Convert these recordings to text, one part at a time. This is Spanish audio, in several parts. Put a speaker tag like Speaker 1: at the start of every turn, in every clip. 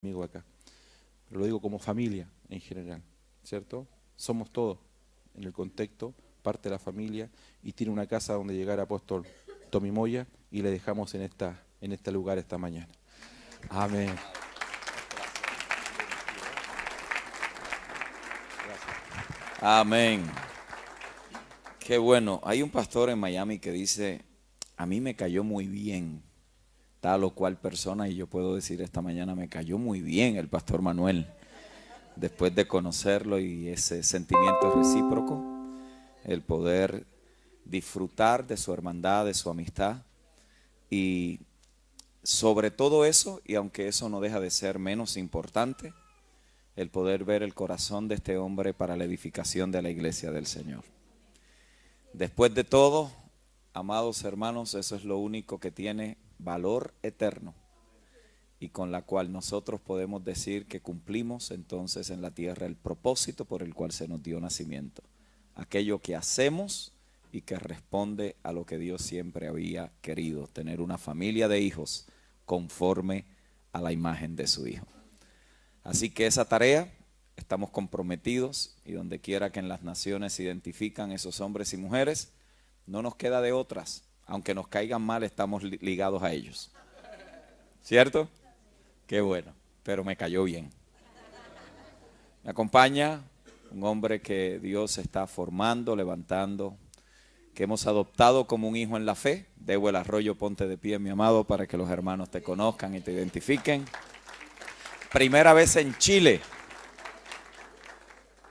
Speaker 1: amigo acá, pero lo digo como familia en general, ¿cierto? Somos todos en el contexto, parte de la familia, y tiene una casa donde llegar apóstol Tommy Moya y le dejamos en este lugar esta mañana. Amén.
Speaker 2: Amén. Qué bueno. Hay un pastor en Miami que dice, a mí me cayó muy bien tal o cual persona, y yo puedo decir esta mañana, me cayó muy bien el pastor Manuel. Después de conocerlo y ese sentimiento recíproco, el poder disfrutar de su hermandad, de su amistad, y sobre todo eso, y aunque eso no deja de ser menos importante, el poder ver el corazón de este hombre para la edificación de la iglesia del Señor. Después de todo, amados hermanos, eso es lo único que tiene valor eterno y con la cual nosotros podemos decir que cumplimos entonces en la tierra el propósito por el cual se nos dio nacimiento. Aquello que hacemos y que responde a lo que Dios siempre había querido, tener una familia de hijos conforme a la imagen de su Hijo. Así que esa tarea estamos comprometidos, y donde quiera que en las naciones se identifican esos hombres y mujeres, no nos queda de otras. Aunque nos caigan mal, estamos ligados a ellos. ¿Cierto? Qué bueno, pero me cayó bien. Me acompaña un hombre que Dios está formando, levantando, que hemos adoptado como un hijo en la fe. Debo el Arroyo, ponte de pie, mi amado, para que los hermanos te conozcan y te identifiquen. Primera vez en Chile.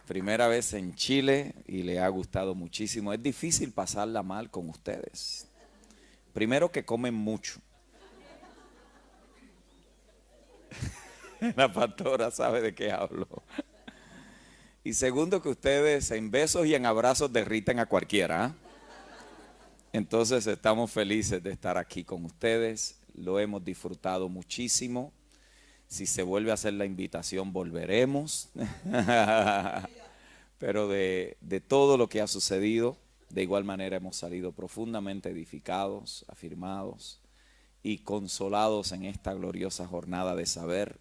Speaker 2: Primera vez en Chile y le ha gustado muchísimo. Es difícil pasarla mal con ustedes. Primero, que comen mucho. La pastora sabe de qué hablo. Y segundo, que ustedes en besos y en abrazos derriten a cualquiera, ¿eh? Entonces estamos felices de estar aquí con ustedes. Lo hemos disfrutado muchísimo. Si se vuelve a hacer la invitación, volveremos. Pero de todo lo que ha sucedido, de igual manera hemos salido profundamente edificados, afirmados y consolados en esta gloriosa jornada de saber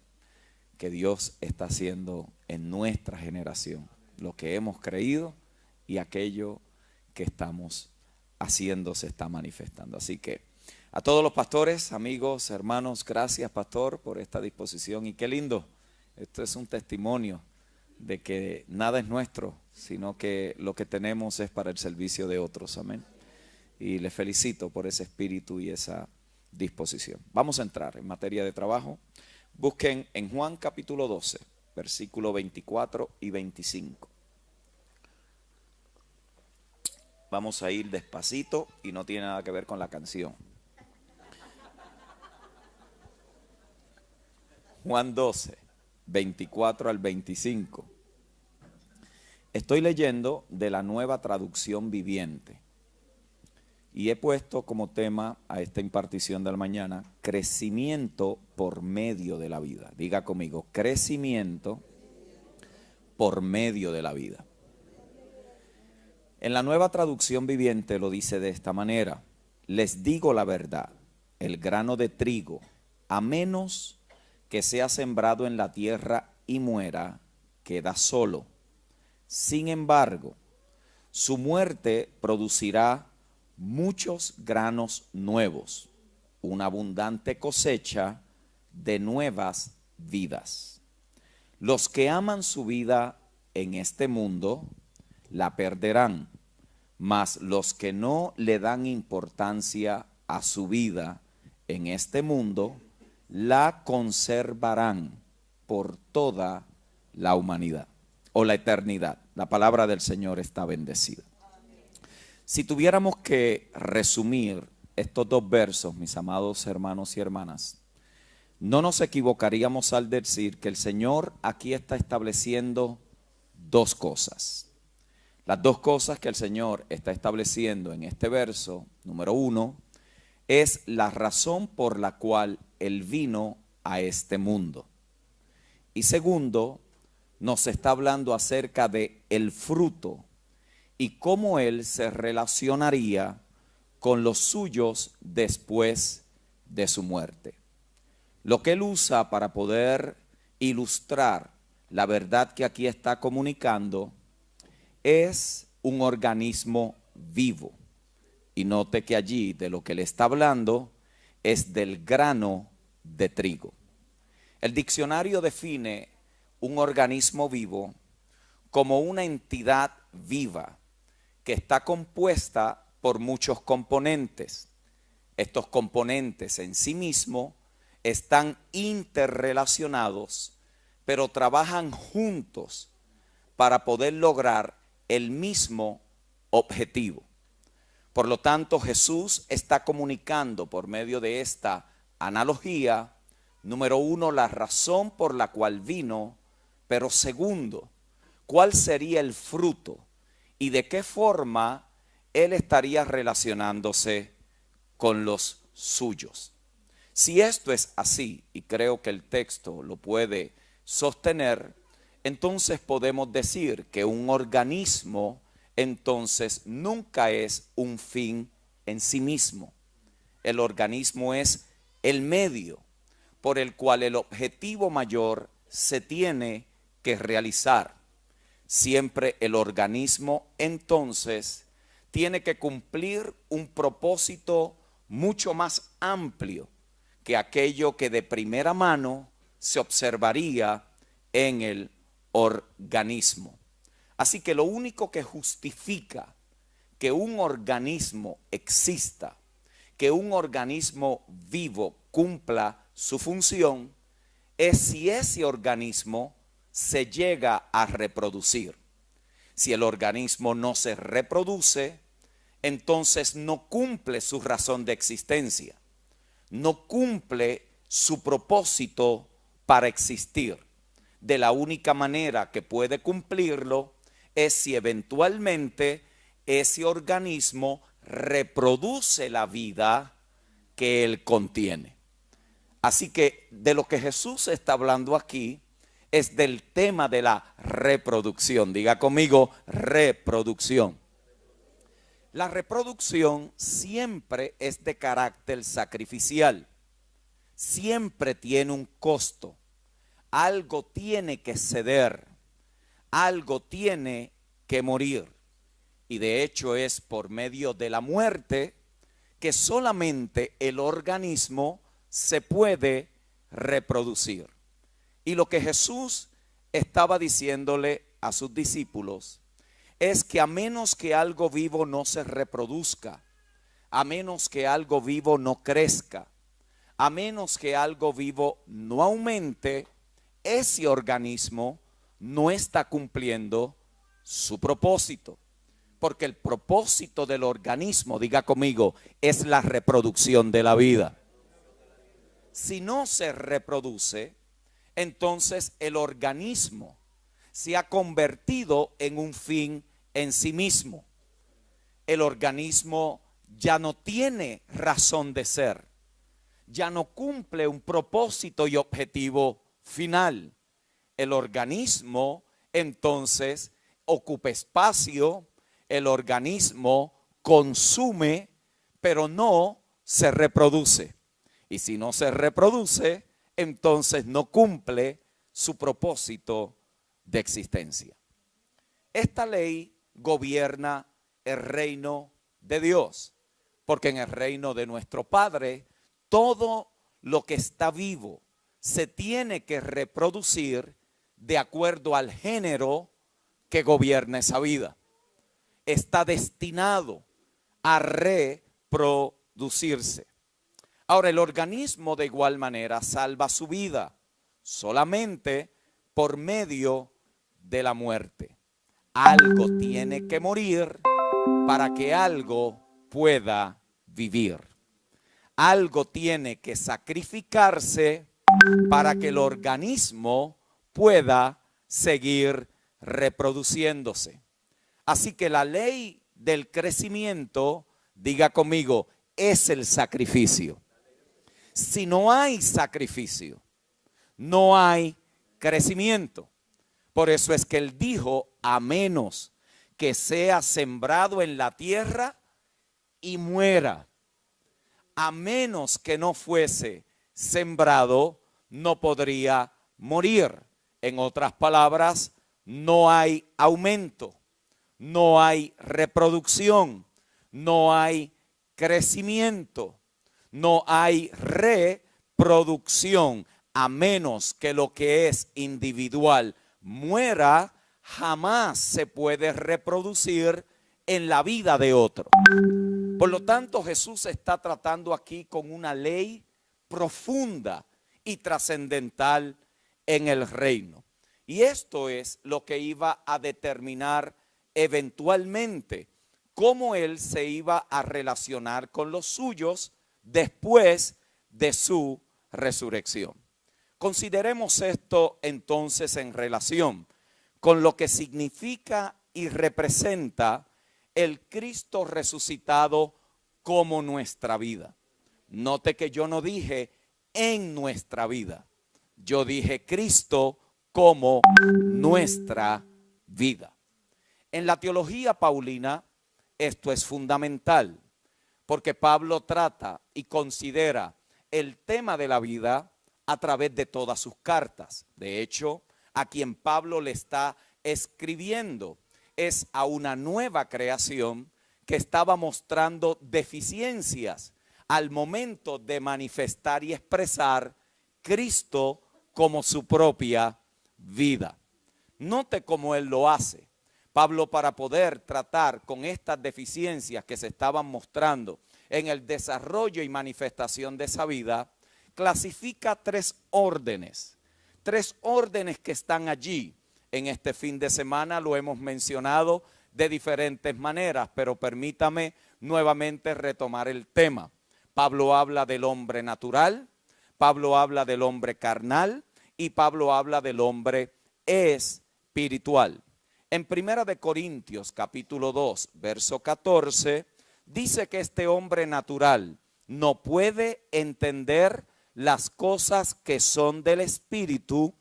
Speaker 2: que Dios está haciendo en nuestra generación lo que hemos creído, y aquello que estamos haciendo se está manifestando. Así que a todos los pastores, amigos, hermanos, gracias, pastor, por esta disposición. Y qué lindo, esto es un testimonio de que nada es nuestro, sino que lo que tenemos es para el servicio de otros. Amén. Y les felicito por ese espíritu y esa disposición. Vamos a entrar en materia de trabajo. Busquen en Juan capítulo 12, versículo 24 y 25. Vamos a ir despacito y no tiene nada que ver con la canción. Juan 12, 24 al 25. Estoy leyendo de la Nueva Traducción Viviente y he puesto como tema a esta impartición de la mañana: crecimiento por medio de la vida. Diga conmigo, crecimiento por medio de la vida. En la Nueva Traducción Viviente lo dice de esta manera: les digo la verdad, el grano de trigo, a menos que sea sembrado en la tierra y muera, queda solo. Sin embargo, su muerte producirá muchos granos nuevos, una abundante cosecha de nuevas vidas. Los que aman su vida en este mundo la perderán, mas los que no le dan importancia a su vida en este mundo la conservarán por toda la humanidad o la eternidad. La palabra del Señor está bendecida. Si tuviéramos que resumir estos dos versos, mis amados hermanos y hermanas, no nos equivocaríamos al decir que el Señor aquí está estableciendo dos cosas. Las dos cosas que el Señor está estableciendo en este verso, número uno, es la razón por la cual Él vino a este mundo. Y segundo, nos está hablando acerca de el fruto y cómo Él se relacionaría con los suyos después de su muerte. Lo que Él usa para poder ilustrar la verdad que aquí está comunicando, es un organismo vivo. Y note que allí de lo que le está hablando es del grano de trigo. El diccionario define un organismo vivo como una entidad viva que está compuesta por muchos componentes. Estos componentes en sí mismos están interrelacionados, pero trabajan juntos para poder lograr el mismo objetivo. Por lo tanto, Jesús está comunicando por medio de esta analogía, número uno, la razón por la cual vino, pero segundo, cuál sería el fruto y de qué forma él estaría relacionándose con los suyos. Si esto es así, y creo que el texto lo puede sostener, entonces podemos decir que un organismo entonces nunca es un fin en sí mismo. El organismo es el medio por el cual el objetivo mayor se tiene que realizar. Siempre el organismo entonces tiene que cumplir un propósito mucho más amplio que aquello que de primera mano se observaría en el organismo. Así que lo único que justifica que un organismo exista, que un organismo vivo cumpla su función, es si ese organismo se llega a reproducir. Si el organismo no se reproduce, entonces no cumple su razón de existencia, no cumple su propósito para existir. De la única manera que puede cumplirlo es si eventualmente ese organismo reproduce la vida que él contiene. Así que de lo que Jesús está hablando aquí es del tema de la reproducción. Diga conmigo, reproducción. La reproducción siempre es de carácter sacrificial. Siempre tiene un costo. Algo tiene que ceder. Algo tiene que morir. Y de hecho es por medio de la muerte que solamente el organismo se puede reproducir. Y lo que Jesús estaba diciéndole a sus discípulos es que a menos que algo vivo no se reproduzca, a menos que algo vivo no crezca, a menos que algo vivo no aumente, ese organismo no está cumpliendo su propósito. Porque el propósito del organismo, diga conmigo, es la reproducción de la vida. Si no se reproduce, entonces el organismo se ha convertido en un fin en sí mismo. El organismo ya no tiene razón de ser, ya no cumple un propósito y objetivo final. El organismo entonces ocupa espacio, el organismo consume, pero no se reproduce. Y si no se reproduce, entonces no cumple su propósito de existencia. Esta ley gobierna el reino de Dios, porque en el reino de nuestro Padre, todo lo que está vivo se tiene que reproducir de acuerdo al género que gobierna esa vida. Está destinado a reproducirse. Ahora, el organismo de igual manera salva su vida solamente por medio de la muerte. Algo tiene que morir para que algo pueda vivir. Algo tiene que sacrificarse para que el organismo pueda seguir reproduciéndose. Así que la ley del crecimiento, diga conmigo, es el sacrificio. Si no hay sacrificio, no hay crecimiento. Por eso es que él dijo, a menos que sea sembrado en la tierra y muera. A menos que no fuese sembrado, no podría morir. En otras palabras, no hay aumento, no hay reproducción, no hay crecimiento, no hay reproducción, a menos que lo que es individual muera. Jamás se puede reproducir en la vida de otro. Por lo tanto, Jesús está tratando aquí con una ley profunda y trascendental en el reino. Y esto es lo que iba a determinar eventualmente cómo él se iba a relacionar con los suyos después de su resurrección. Consideremos esto entonces en relación con lo que significa y representa el Cristo resucitado como nuestra vida. Note que yo no dije en nuestra vida, yo dije Cristo como nuestra vida. En la teología paulina esto es fundamental, porque Pablo trata y considera el tema de la vida a través de todas sus cartas. De hecho, a quien Pablo le está escribiendo es a una nueva creación que estaba mostrando deficiencias al momento de manifestar y expresar Cristo como su propia vida. Note cómo él lo hace. Pablo, para poder tratar con estas deficiencias que se estaban mostrando en el desarrollo y manifestación de esa vida, clasifica tres órdenes que están allí. En este fin de semana lo hemos mencionado de diferentes maneras, pero permítame nuevamente retomar el tema. Pablo habla del hombre natural, Pablo habla del hombre carnal y Pablo habla del hombre espiritual. En 1 Corintios capítulo 2, verso 14, dice que este hombre natural no puede entender las cosas que son del espíritu,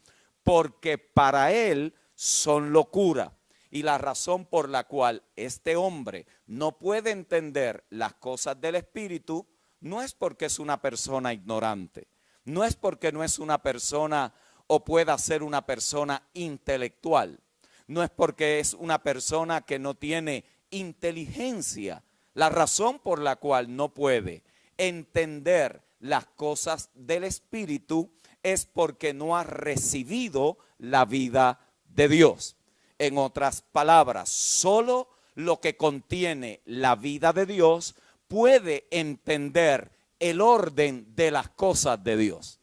Speaker 2: porque para él son locura. Y la razón por la cual este hombre no puede entender las cosas del espíritu no es porque es una persona ignorante, no es porque no es una persona o pueda ser una persona intelectual, no es porque es una persona que no tiene inteligencia. La razón por la cual no puede entender las cosas del espíritu es porque no ha recibido la vida de Dios. En otras palabras, solo lo que contiene la vida de Dios puede entender el orden de las cosas de Dios.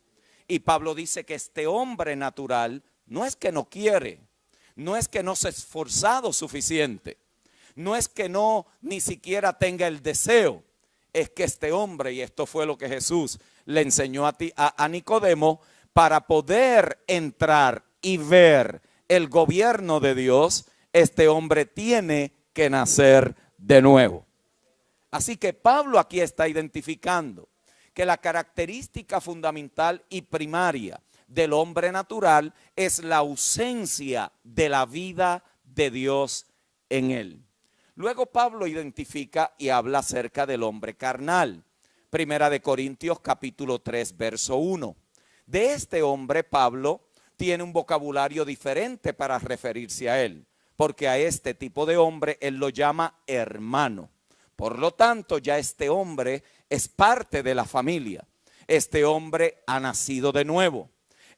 Speaker 2: Y Pablo dice que este hombre natural no es que no quiere, no es que no se ha esforzado suficiente, no es que no ni siquiera tenga el deseo, es que este hombre, y esto fue lo que Jesús le enseñó a Nicodemo, para poder entrar y ver el gobierno de Dios, este hombre tiene que nacer de nuevo. Así que Pablo aquí está identificando que la característica fundamental y primaria del hombre natural es la ausencia de la vida de Dios en él. Luego Pablo identifica y habla acerca del hombre carnal. 1 Corintios capítulo 3, verso 1. De este hombre Pablo tiene un vocabulario diferente para referirse a él, porque a este tipo de hombre él lo llama hermano. Por lo tanto, ya este hombre es parte de la familia. Este hombre ha nacido de nuevo.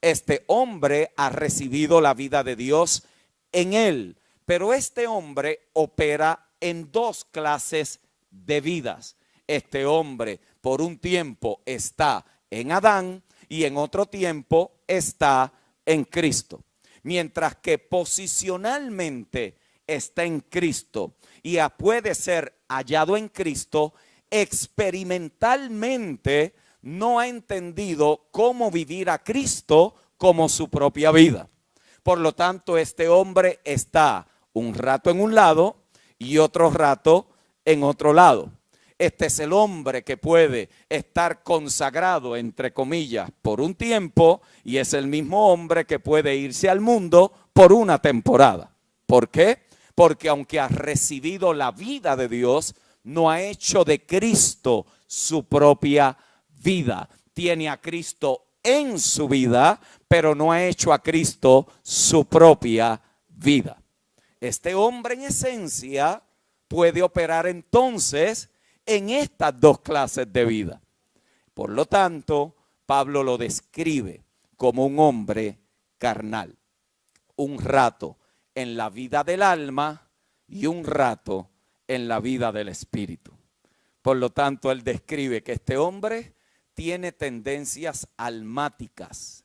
Speaker 2: Este hombre ha recibido la vida de Dios en él. Pero este hombre opera en dos clases de vidas. Este hombre por un tiempo está en Adán y en otro tiempo está en Cristo. Mientras que posicionalmente está en Cristo y puede ser hallado en Cristo, experimentalmente no ha entendido cómo vivir a Cristo como su propia vida. Por lo tanto, este hombre está un rato en un lado y otro rato en otro lado. Este es el hombre que puede estar consagrado, entre comillas, por un tiempo, y es el mismo hombre que puede irse al mundo por una temporada. ¿Por qué? Porque aunque ha recibido la vida de Dios, no ha hecho de Cristo su propia vida. Tiene a Cristo en su vida, pero no ha hecho a Cristo su propia vida. Este hombre en esencia puede operar entonces en estas dos clases de vida. Por lo tanto, Pablo lo describe como un hombre carnal. Un rato en la vida del alma y un rato en la vida del espíritu. Por lo tanto, él describe que este hombre tiene tendencias almáticas,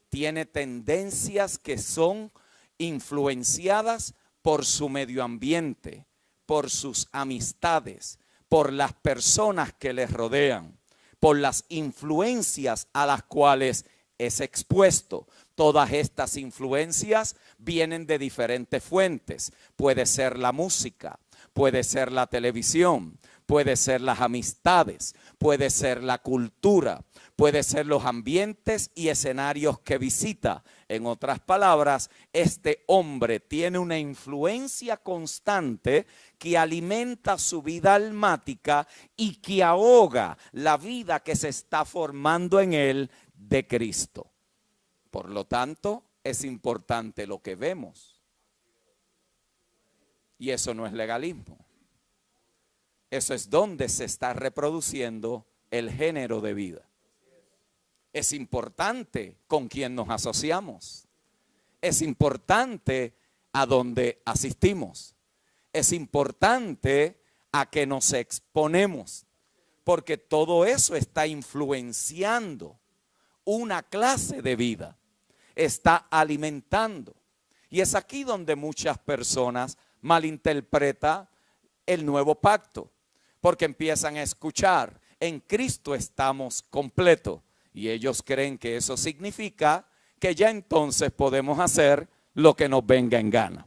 Speaker 2: tiene tendencias que son influenciadas por su medio ambiente, por sus amistades, por las personas que les rodean, por las influencias a las cuales es expuesto. Todas estas influencias vienen de diferentes fuentes. Puede ser la música, puede ser la televisión, puede ser las amistades, puede ser la cultura, puede ser los ambientes y escenarios que visita. En otras palabras, este hombre tiene una influencia constante que alimenta su vida almática y que ahoga la vida que se está formando en él de Cristo. Por lo tanto, es importante lo que vemos. Y eso no es legalismo. Eso es donde se está reproduciendo el género de vida. Es importante con quién nos asociamos. Es importante a dónde asistimos. Es importante a qué nos exponemos. Porque todo eso está influenciando una clase de vida. Está alimentando. Y es aquí donde muchas personas malinterpretan el nuevo pacto. Porque empiezan a escuchar, en Cristo estamos completos. Y ellos creen que eso significa que ya entonces podemos hacer lo que nos venga en gana.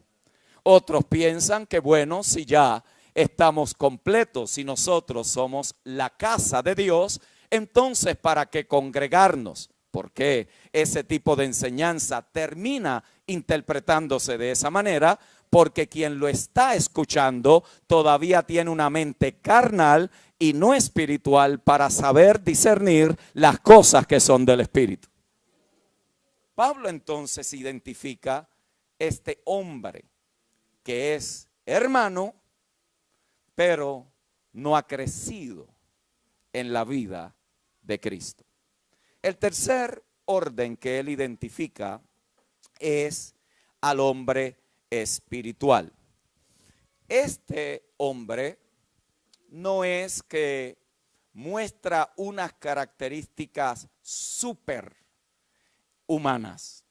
Speaker 2: Otros piensan que bueno, si ya estamos completos, si nosotros somos la casa de Dios, entonces ¿para qué congregarnos? Porque ese tipo de enseñanza termina interpretándose de esa manera, porque quien lo está escuchando todavía tiene una mente carnal y no espiritual para saber discernir las cosas que son del espíritu. Pablo entonces identifica este hombre que es hermano, pero no ha crecido en la vida de Cristo. El tercer orden que él identifica es al hombre espiritual. Este hombre no es que muestra unas características súper humanas.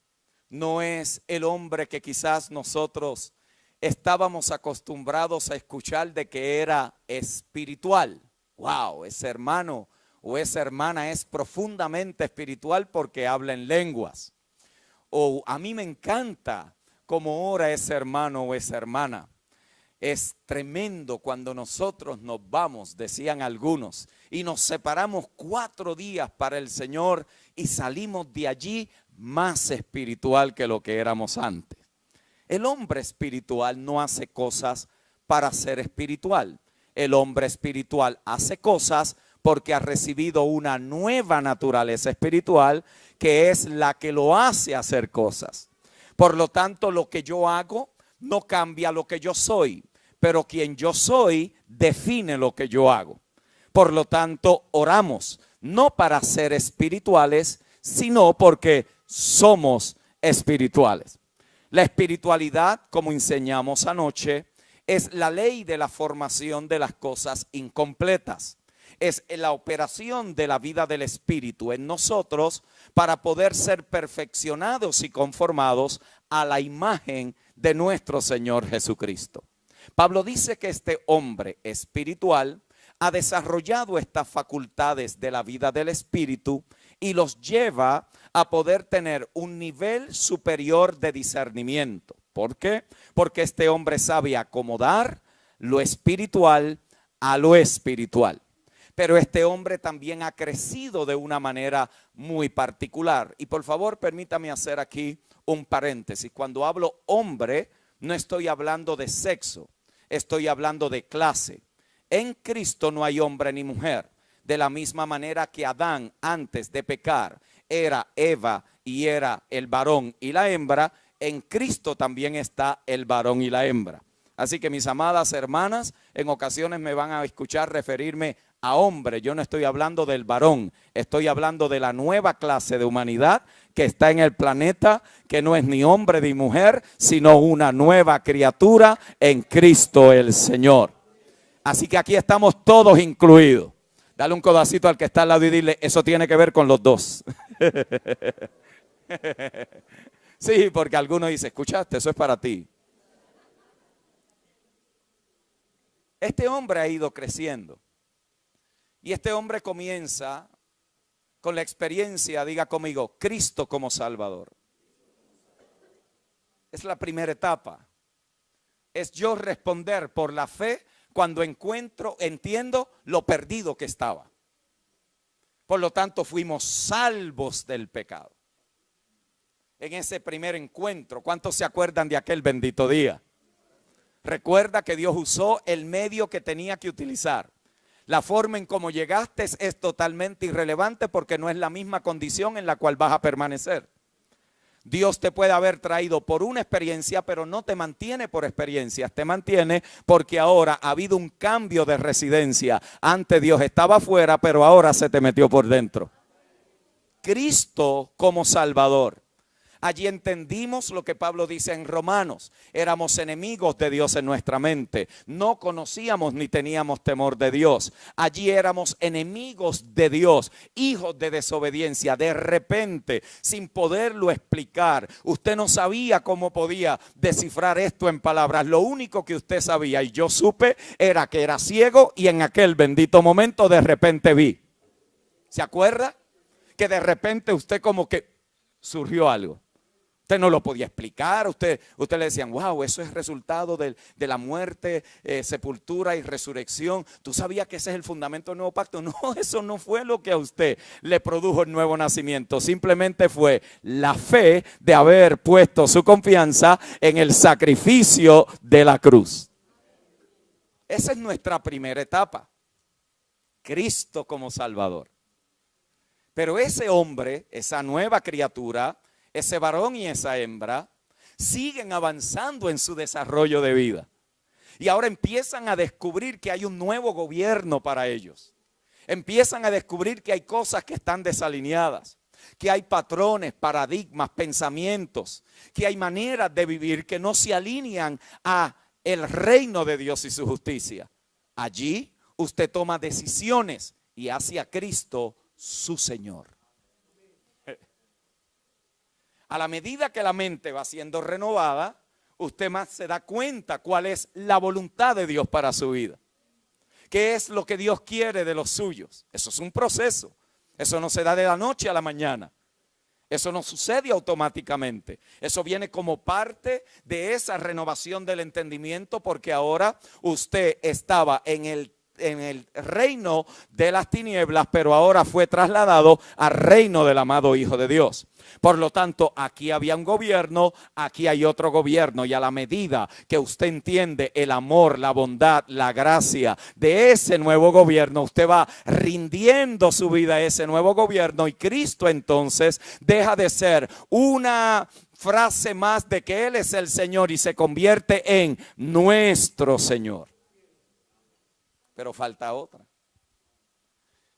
Speaker 2: No es el hombre que quizás nosotros estábamos acostumbrados a escuchar de que era espiritual. Wow, ese hermano o esa hermana es profundamente espiritual porque habla en lenguas. O a mí me encanta cómo ora ese hermano o esa hermana. Es tremendo cuando nosotros nos vamos, decían algunos, y nos separamos 4 días para el Señor y salimos de allí más espiritual que lo que éramos antes. El hombre espiritual no hace cosas para ser espiritual. El hombre espiritual hace cosas porque ha recibido una nueva naturaleza espiritual que es la que lo hace hacer cosas. Por lo tanto, lo que yo hago no cambia lo que yo soy, pero quien yo soy define lo que yo hago. Por lo tanto, oramos no para ser espirituales, sino porque somos espirituales. La espiritualidad, como enseñamos anoche, es la ley de la formación de las cosas incompletas. Es la operación de la vida del Espíritu en nosotros para poder ser perfeccionados y conformados a la imagen de nuestro Señor Jesucristo. Pablo dice que este hombre espiritual ha desarrollado estas facultades de la vida del Espíritu y los lleva a poder tener un nivel superior de discernimiento. ¿Por qué? Porque este hombre sabe acomodar lo espiritual a lo espiritual. Pero este hombre también ha crecido de una manera muy particular. Y por favor, permítame hacer aquí un paréntesis. Cuando hablo hombre, no estoy hablando de sexo, estoy hablando de clase. En Cristo no hay hombre ni mujer. De la misma manera que Adán, antes de pecar, era Eva y era el varón y la hembra, en Cristo también está el varón y la hembra. Así que mis amadas hermanas, en ocasiones me van a escuchar referirme a hombre. Yo no estoy hablando del varón, estoy hablando de la nueva clase de humanidad que está en el planeta, que no es ni hombre ni mujer, sino una nueva criatura en Cristo el Señor. Así que aquí estamos todos incluidos. Dale un codacito al que está al lado y dile, eso tiene que ver con los dos. Sí, porque alguno dice, escuchaste, eso es para ti. Este hombre ha ido creciendo. Y este hombre comienza con la experiencia, diga conmigo, Cristo como Salvador. Es la primera etapa. Es yo responder por la fe cuando entiendo lo perdido que estaba. Por lo tanto, fuimos salvos del pecado. En ese primer encuentro, ¿cuántos se acuerdan de aquel bendito día? Recuerda que Dios usó el medio que tenía que utilizar. La forma en cómo llegaste es totalmente irrelevante porque no es la misma condición en la cual vas a permanecer. Dios te puede haber traído por una experiencia, pero no te mantiene por experiencias, te mantiene porque ahora ha habido un cambio de residencia. Antes Dios estaba afuera, pero ahora se te metió por dentro. Cristo como Salvador. Allí entendimos lo que Pablo dice en Romanos. Éramos enemigos de Dios en nuestra mente. No conocíamos ni teníamos temor de Dios. Allí éramos enemigos de Dios, hijos de desobediencia. De repente, sin poderlo explicar, usted no sabía cómo podía descifrar esto en palabras. Lo único que usted sabía, y yo supe, era que era ciego y en aquel bendito momento de repente vi. ¿Se acuerda? Que de repente usted como que surgió algo. Usted no lo podía explicar, usted le decían, wow, eso es resultado de la muerte, sepultura y resurrección. ¿Tú sabías que ese es el fundamento del nuevo pacto? No, eso no fue lo que a usted le produjo el nuevo nacimiento. Simplemente fue la fe de haber puesto su confianza en el sacrificio de la cruz. Esa es nuestra primera etapa. Cristo como Salvador. Pero ese hombre, esa nueva criatura, ese varón y esa hembra siguen avanzando en su desarrollo de vida. Y ahora empiezan a descubrir que hay un nuevo gobierno para ellos. Empiezan a descubrir que hay cosas que están desalineadas, que hay patrones, paradigmas, pensamientos, que hay maneras de vivir que no se alinean a el reino de Dios y su justicia. Allí usted toma decisiones y hace a Cristo su Señor. A la medida que la mente va siendo renovada, usted más se da cuenta cuál es la voluntad de Dios para su vida. ¿Qué es lo que Dios quiere de los suyos? Eso es un proceso. Eso no se da de la noche a la mañana. Eso no sucede automáticamente. Eso viene como parte de esa renovación del entendimiento porque ahora usted estaba en el reino de las tinieblas, pero ahora fue trasladado al reino del amado Hijo de Dios. Por lo tanto, aquí había un gobierno, aquí hay otro gobierno, y a la medida que usted entiende el amor, la bondad, la gracia de ese nuevo gobierno, usted va rindiendo su vida a ese nuevo gobierno, y Cristo entonces deja de ser una frase más de que Él es el Señor y se convierte en nuestro Señor. Pero falta otra.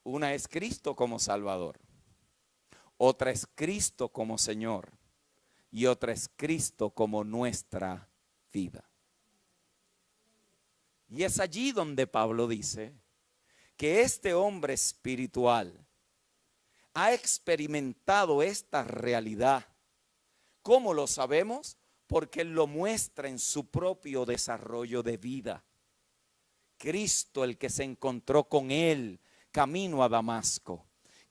Speaker 2: Una es Cristo como Salvador. Otra es Cristo como Señor. Y otra es Cristo como nuestra vida. Y es allí donde Pablo dice que este hombre espiritual ha experimentado esta realidad. ¿Cómo lo sabemos? Porque Él lo muestra en su propio desarrollo de vida. Cristo el que se encontró con él camino a Damasco.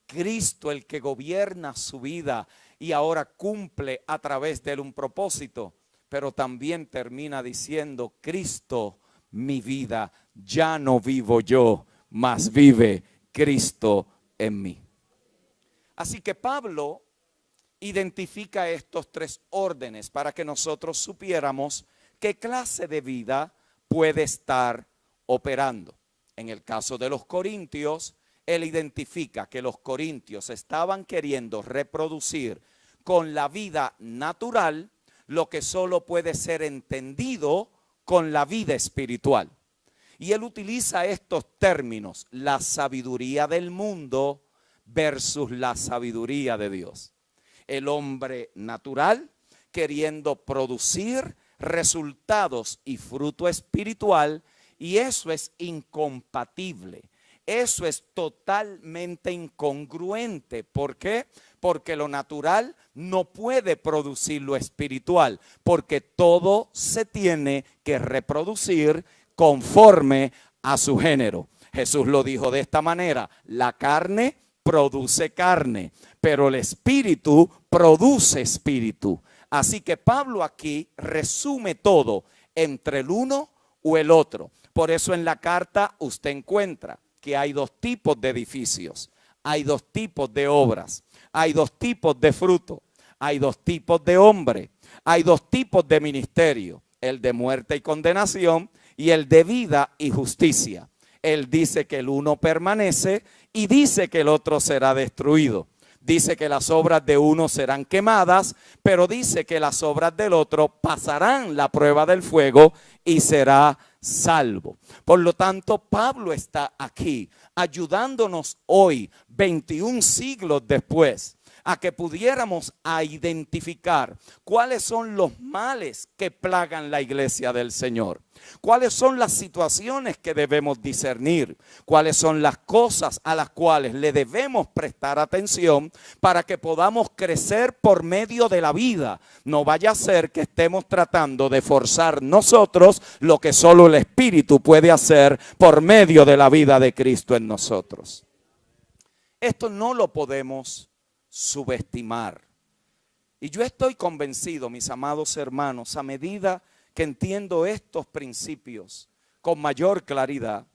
Speaker 2: Cristo el que gobierna su vida y ahora cumple a través de él un propósito. Pero también termina diciendo, Cristo, mi vida, ya no vivo yo, mas vive Cristo en mí. Así que Pablo identifica estos tres órdenes para que nosotros supiéramos qué clase de vida puede estar operando. En el caso de los corintios,
Speaker 3: él identifica que los corintios estaban queriendo reproducir con la vida natural lo que solo puede ser entendido con la vida espiritual. Y él utiliza estos términos: la sabiduría del mundo versus la sabiduría de Dios. El hombre natural queriendo producir resultados y fruto espiritual, y eso es incompatible. Eso es totalmente incongruente. ¿Por qué? Porque lo natural no puede producir lo espiritual, porque todo se tiene que reproducir conforme a su género. Jesús lo dijo de esta manera: la carne produce carne, pero el espíritu produce espíritu. Así que Pablo aquí resume todo entre el uno o el otro. Por eso en la carta usted encuentra que hay dos tipos de edificios, hay dos tipos de obras, hay dos tipos de fruto, hay dos tipos de hombre, hay dos tipos de ministerio: el de muerte y condenación y el de vida y justicia. Él dice que el uno permanece y dice que el otro será destruido. Dice que las obras de uno serán quemadas, pero dice que las obras del otro pasarán la prueba del fuego y será salvo. Por lo tanto, Pablo está aquí ayudándonos hoy, 21 siglos después, a que pudiéramos a identificar cuáles son los males que plagan la iglesia del Señor, cuáles son las situaciones que debemos discernir, cuáles son las cosas a las cuales le debemos prestar atención para que podamos crecer por medio de la vida. No vaya a ser que estemos tratando de forzar nosotros lo que solo el Espíritu puede hacer por medio de la vida de Cristo en nosotros. Esto no lo podemos subestimar. Y yo estoy convencido, mis amados hermanos, a medida que entiendo estos principios con mayor claridad,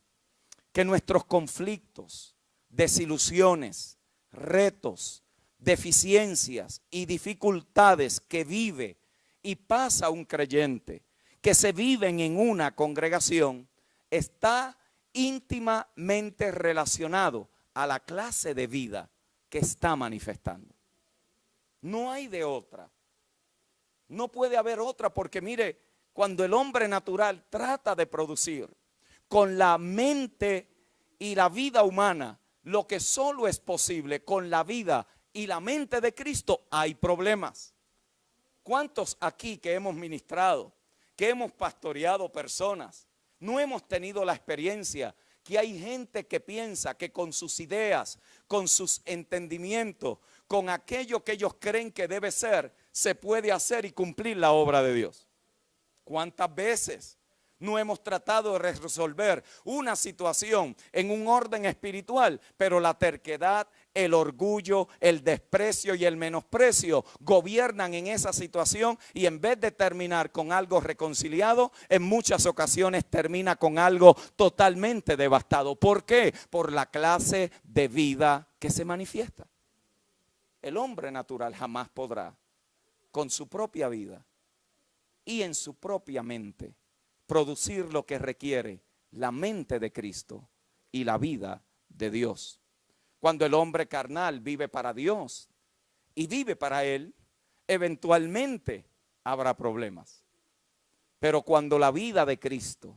Speaker 3: que nuestros conflictos, desilusiones, retos, deficiencias y dificultades que vive y pasa un creyente, que se viven en una congregación, está íntimamente relacionado a la clase de vida que está manifestando. No hay de otra. No puede haber otra, porque mire, cuando el hombre natural trata de producir con la mente y la vida humana lo que solo es posible con la vida y la mente de Cristo, hay problemas. ¿Cuántos aquí que hemos ministrado, que hemos pastoreado personas, no hemos tenido la experiencia que hay gente que piensa que con sus ideas, con sus entendimientos, con aquello que ellos creen que debe ser, se puede hacer y cumplir la obra de Dios? ¿Cuántas veces no hemos tratado de resolver una situación en un orden espiritual, pero la terquedad, el orgullo, el desprecio y el menosprecio gobiernan en esa situación, y en vez de terminar con algo reconciliado, en muchas ocasiones termina con algo totalmente devastado? ¿Por qué? Por la clase de vida que se manifiesta. El hombre natural jamás podrá, con su propia vida y en su propia mente, producir lo que requiere la mente de Cristo y la vida de Dios. Cuando el hombre carnal vive para Dios y vive para Él, eventualmente habrá problemas. Pero cuando la vida de Cristo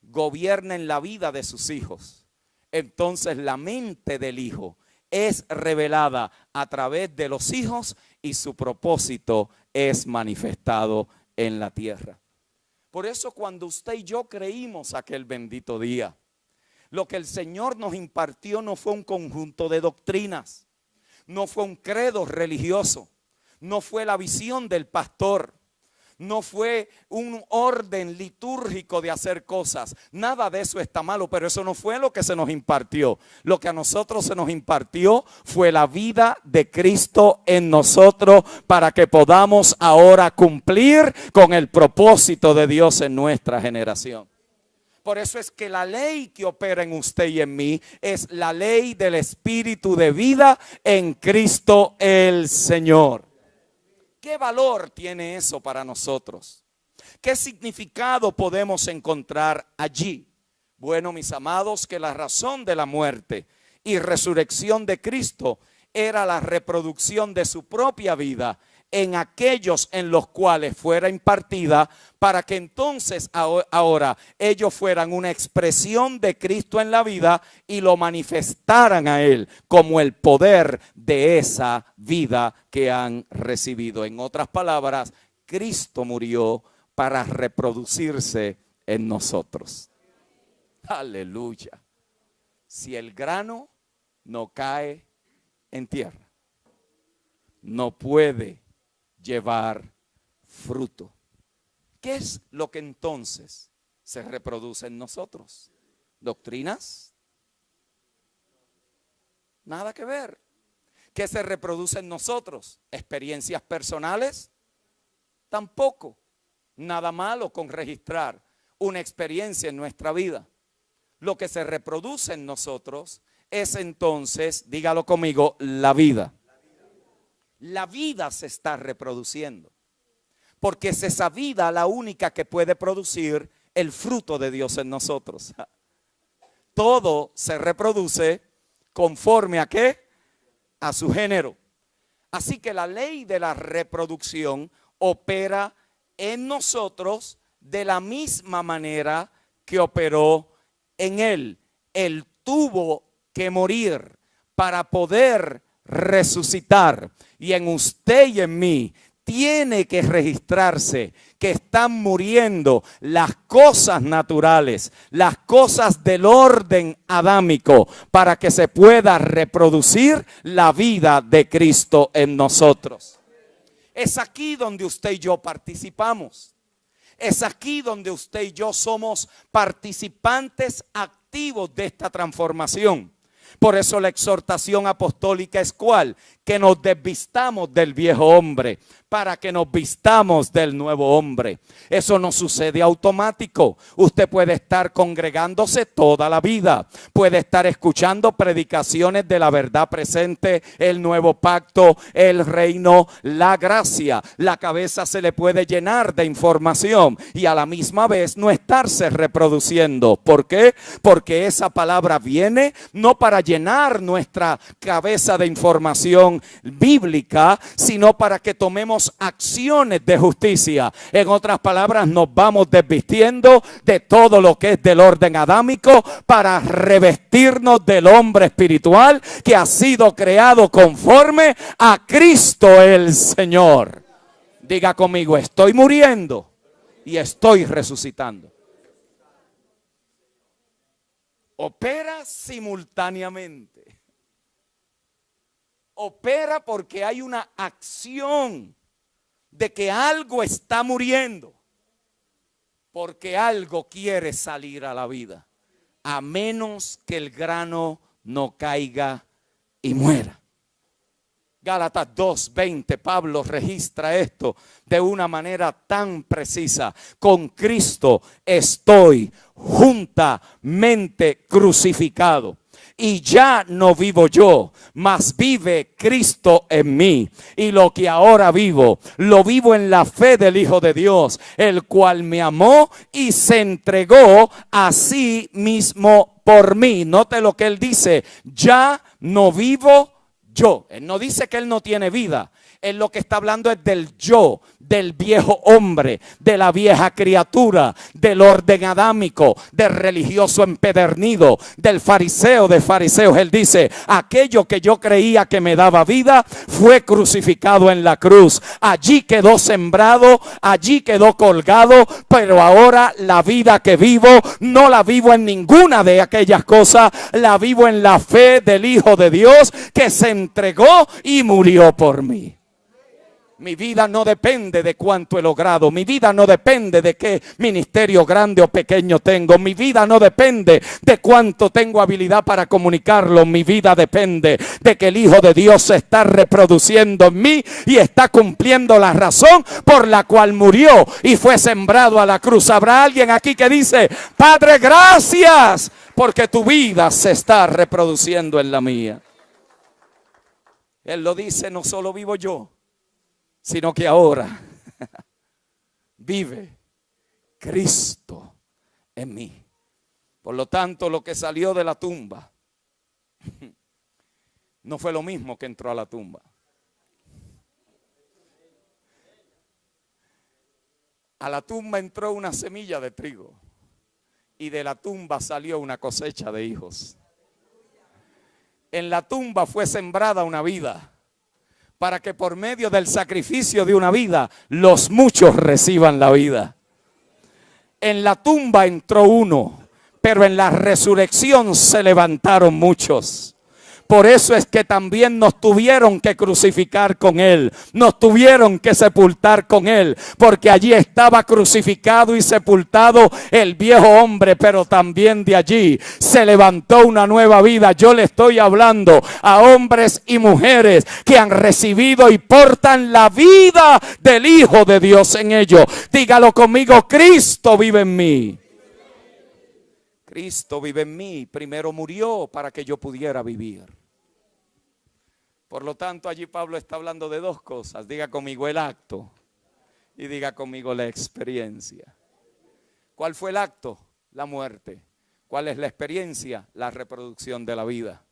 Speaker 3: gobierna en la vida de sus hijos, entonces la mente del Hijo es revelada a través de los hijos y su propósito es manifestado en la tierra. Por eso cuando usted y yo creímos aquel bendito día, lo que el Señor nos impartió no fue un conjunto de doctrinas, no fue un credo religioso, no fue la visión del pastor, no fue un orden litúrgico de hacer cosas. Nada de eso está malo, pero eso no fue lo que se nos impartió. Lo que a nosotros se nos impartió fue la vida de Cristo en nosotros, para que podamos ahora cumplir con el propósito de Dios en nuestra generación. Por eso es que la ley que opera en usted y en mí es la ley del Espíritu de vida en Cristo el Señor. ¿Qué valor tiene eso para nosotros? ¿Qué significado podemos encontrar allí? Bueno, mis amados, que la razón de la muerte y resurrección de Cristo era la reproducción de su propia vida en aquellos en los cuales fuera impartida, para que entonces ahora ellos fueran una expresión de Cristo en la vida y lo manifestaran a Él como el poder de esa vida que han recibido. En otras palabras, Cristo murió para reproducirse en nosotros. Aleluya. Si el grano no cae en tierra, no puede llevar fruto. ¿Qué es lo que entonces se reproduce en nosotros? ¿Doctrinas? Nada que ver. ¿Qué se reproduce en nosotros? ¿Experiencias personales? Tampoco. Nada malo con registrar una experiencia en nuestra vida. Lo que se reproduce en nosotros es entonces, dígalo conmigo, la vida. La vida se está reproduciendo, porque es esa vida la única que puede producir el fruto de Dios en nosotros. Todo se reproduce conforme a ¿qué? A su género. Así que la ley de la reproducción opera en nosotros de la misma manera que operó en Él. Él tuvo que morir para poder resucitar, y en usted y en mí tiene que registrarse que están muriendo las cosas naturales, las cosas del orden adámico, para que se pueda reproducir la vida de Cristo en nosotros. Es aquí donde usted y yo participamos. Es aquí donde usted y yo somos participantes activos de esta transformación. Por eso la exhortación apostólica es ¿cuál? Que nos desvistamos del viejo hombre para que nos vistamos del nuevo hombre. Eso no sucede automático. Usted puede estar congregándose toda la vida. Puede estar escuchando predicaciones de la verdad presente, el nuevo pacto, el reino, la gracia. La cabeza se le puede llenar de información y a la misma vez no estarse reproduciendo. ¿Por qué? Porque esa palabra viene no para llenar nuestra cabeza de información bíblica, sino para que tomemos acciones de justicia. En otras palabras, nos vamos desvistiendo de todo lo que es del orden adámico para revestirnos del hombre espiritual que ha sido creado conforme a Cristo el Señor. Diga conmigo, estoy muriendo y estoy resucitando. Opera simultáneamente. Opera porque hay una acción de que algo está muriendo, porque algo quiere salir a la vida, a menos que el grano no caiga y muera. Gálatas 2:20, Pablo registra esto de una manera tan precisa. Con Cristo estoy juntamente crucificado. Y ya no vivo yo, mas vive Cristo en mí. Y lo que ahora vivo, lo vivo en la fe del Hijo de Dios, el cual me amó y se entregó a sí mismo por mí. Note lo que él dice, ya no vivo yo. Él no dice que él no tiene vida. Él lo que está hablando es del yo, del viejo hombre, de la vieja criatura, del orden adámico, del religioso empedernido, del fariseo de fariseos. Él dice, aquello que yo creía que me daba vida fue crucificado en la cruz. Allí quedó sembrado, allí quedó colgado, pero ahora la vida que vivo no la vivo en ninguna de aquellas cosas, la vivo en la fe del Hijo de Dios que se entregó y murió por mí. Mi vida no depende de cuánto he logrado. Mi vida no depende de qué ministerio grande o pequeño tengo. Mi vida no depende de cuánto tengo habilidad para comunicarlo. Mi vida depende de que el Hijo de Dios se está reproduciendo en mí y está cumpliendo la razón por la cual murió y fue sembrado a la cruz. ¿Habrá alguien aquí que dice, Padre, gracias porque tu vida se está reproduciendo en la mía? Él lo dice, no solo vivo yo, sino que ahora vive Cristo en mí. Por lo tanto, lo que salió de la tumba no fue lo mismo que entró a la tumba. A la tumba entró una semilla de trigo y de la tumba salió una cosecha de hijos. En la tumba fue sembrada una vida para que por medio del sacrificio de una vida los muchos reciban la vida. En la tumba entró uno, pero en la resurrección se levantaron muchos. Por eso es que también nos tuvieron que crucificar con Él, nos tuvieron que sepultar con Él, porque allí estaba crucificado y sepultado el viejo hombre, pero también de allí se levantó una nueva vida. Yo le estoy hablando a hombres y mujeres que han recibido y portan la vida del Hijo de Dios en ellos. Dígalo conmigo: Cristo vive en mí. Cristo vive en mí. Primero murió para que yo pudiera vivir. Por lo tanto, allí Pablo está hablando de dos cosas. Diga conmigo el acto y diga conmigo la experiencia. ¿Cuál fue el acto? La muerte. ¿Cuál es la experiencia? La reproducción de la vida.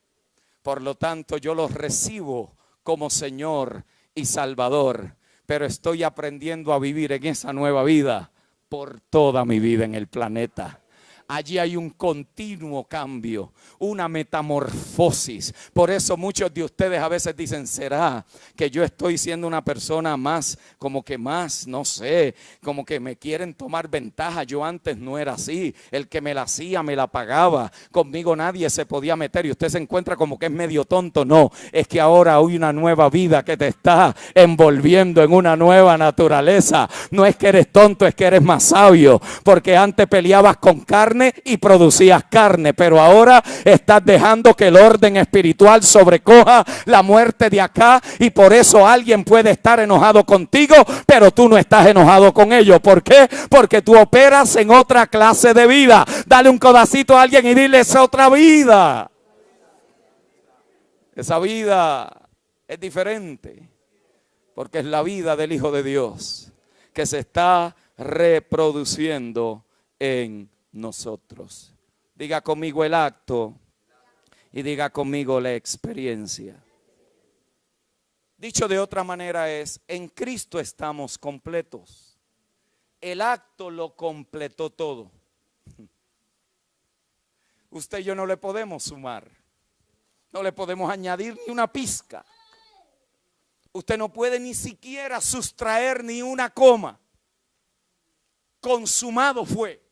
Speaker 3: Por lo tanto, yo los recibo como Señor y Salvador, pero estoy aprendiendo a vivir en esa nueva vida por toda mi vida en el planeta. Allí hay un continuo cambio, una metamorfosis. Por eso muchos de ustedes a veces dicen: ¿será que yo estoy siendo una persona más, como que más, no sé, como que me quieren tomar ventaja? Yo antes no era así. El que me la hacía, me la pagaba. Conmigo nadie se podía meter y usted se encuentra como que es medio tonto. No, es que ahora hay una nueva vida que te está envolviendo en una nueva naturaleza. No es que eres tonto, es que eres más sabio. Porque antes peleabas con carne y producías carne, pero ahora estás dejando que el orden espiritual sobrecoja la muerte de acá, y por eso alguien puede estar enojado contigo, pero tú no estás enojado con ellos. ¿Por qué? Porque tú operas en otra clase de vida. Dale un codacito a alguien y dile: es otra vida. Esa vida es diferente, porque es la vida del Hijo de Dios que se está reproduciendo en nosotros. Diga conmigo el acto y diga conmigo la experiencia. Dicho de otra manera es: en Cristo estamos completos. El acto lo completó todo. Usted y yo no le podemos sumar, no le podemos añadir ni una pizca. Usted no puede ni siquiera sustraer ni una coma. Consumado fue.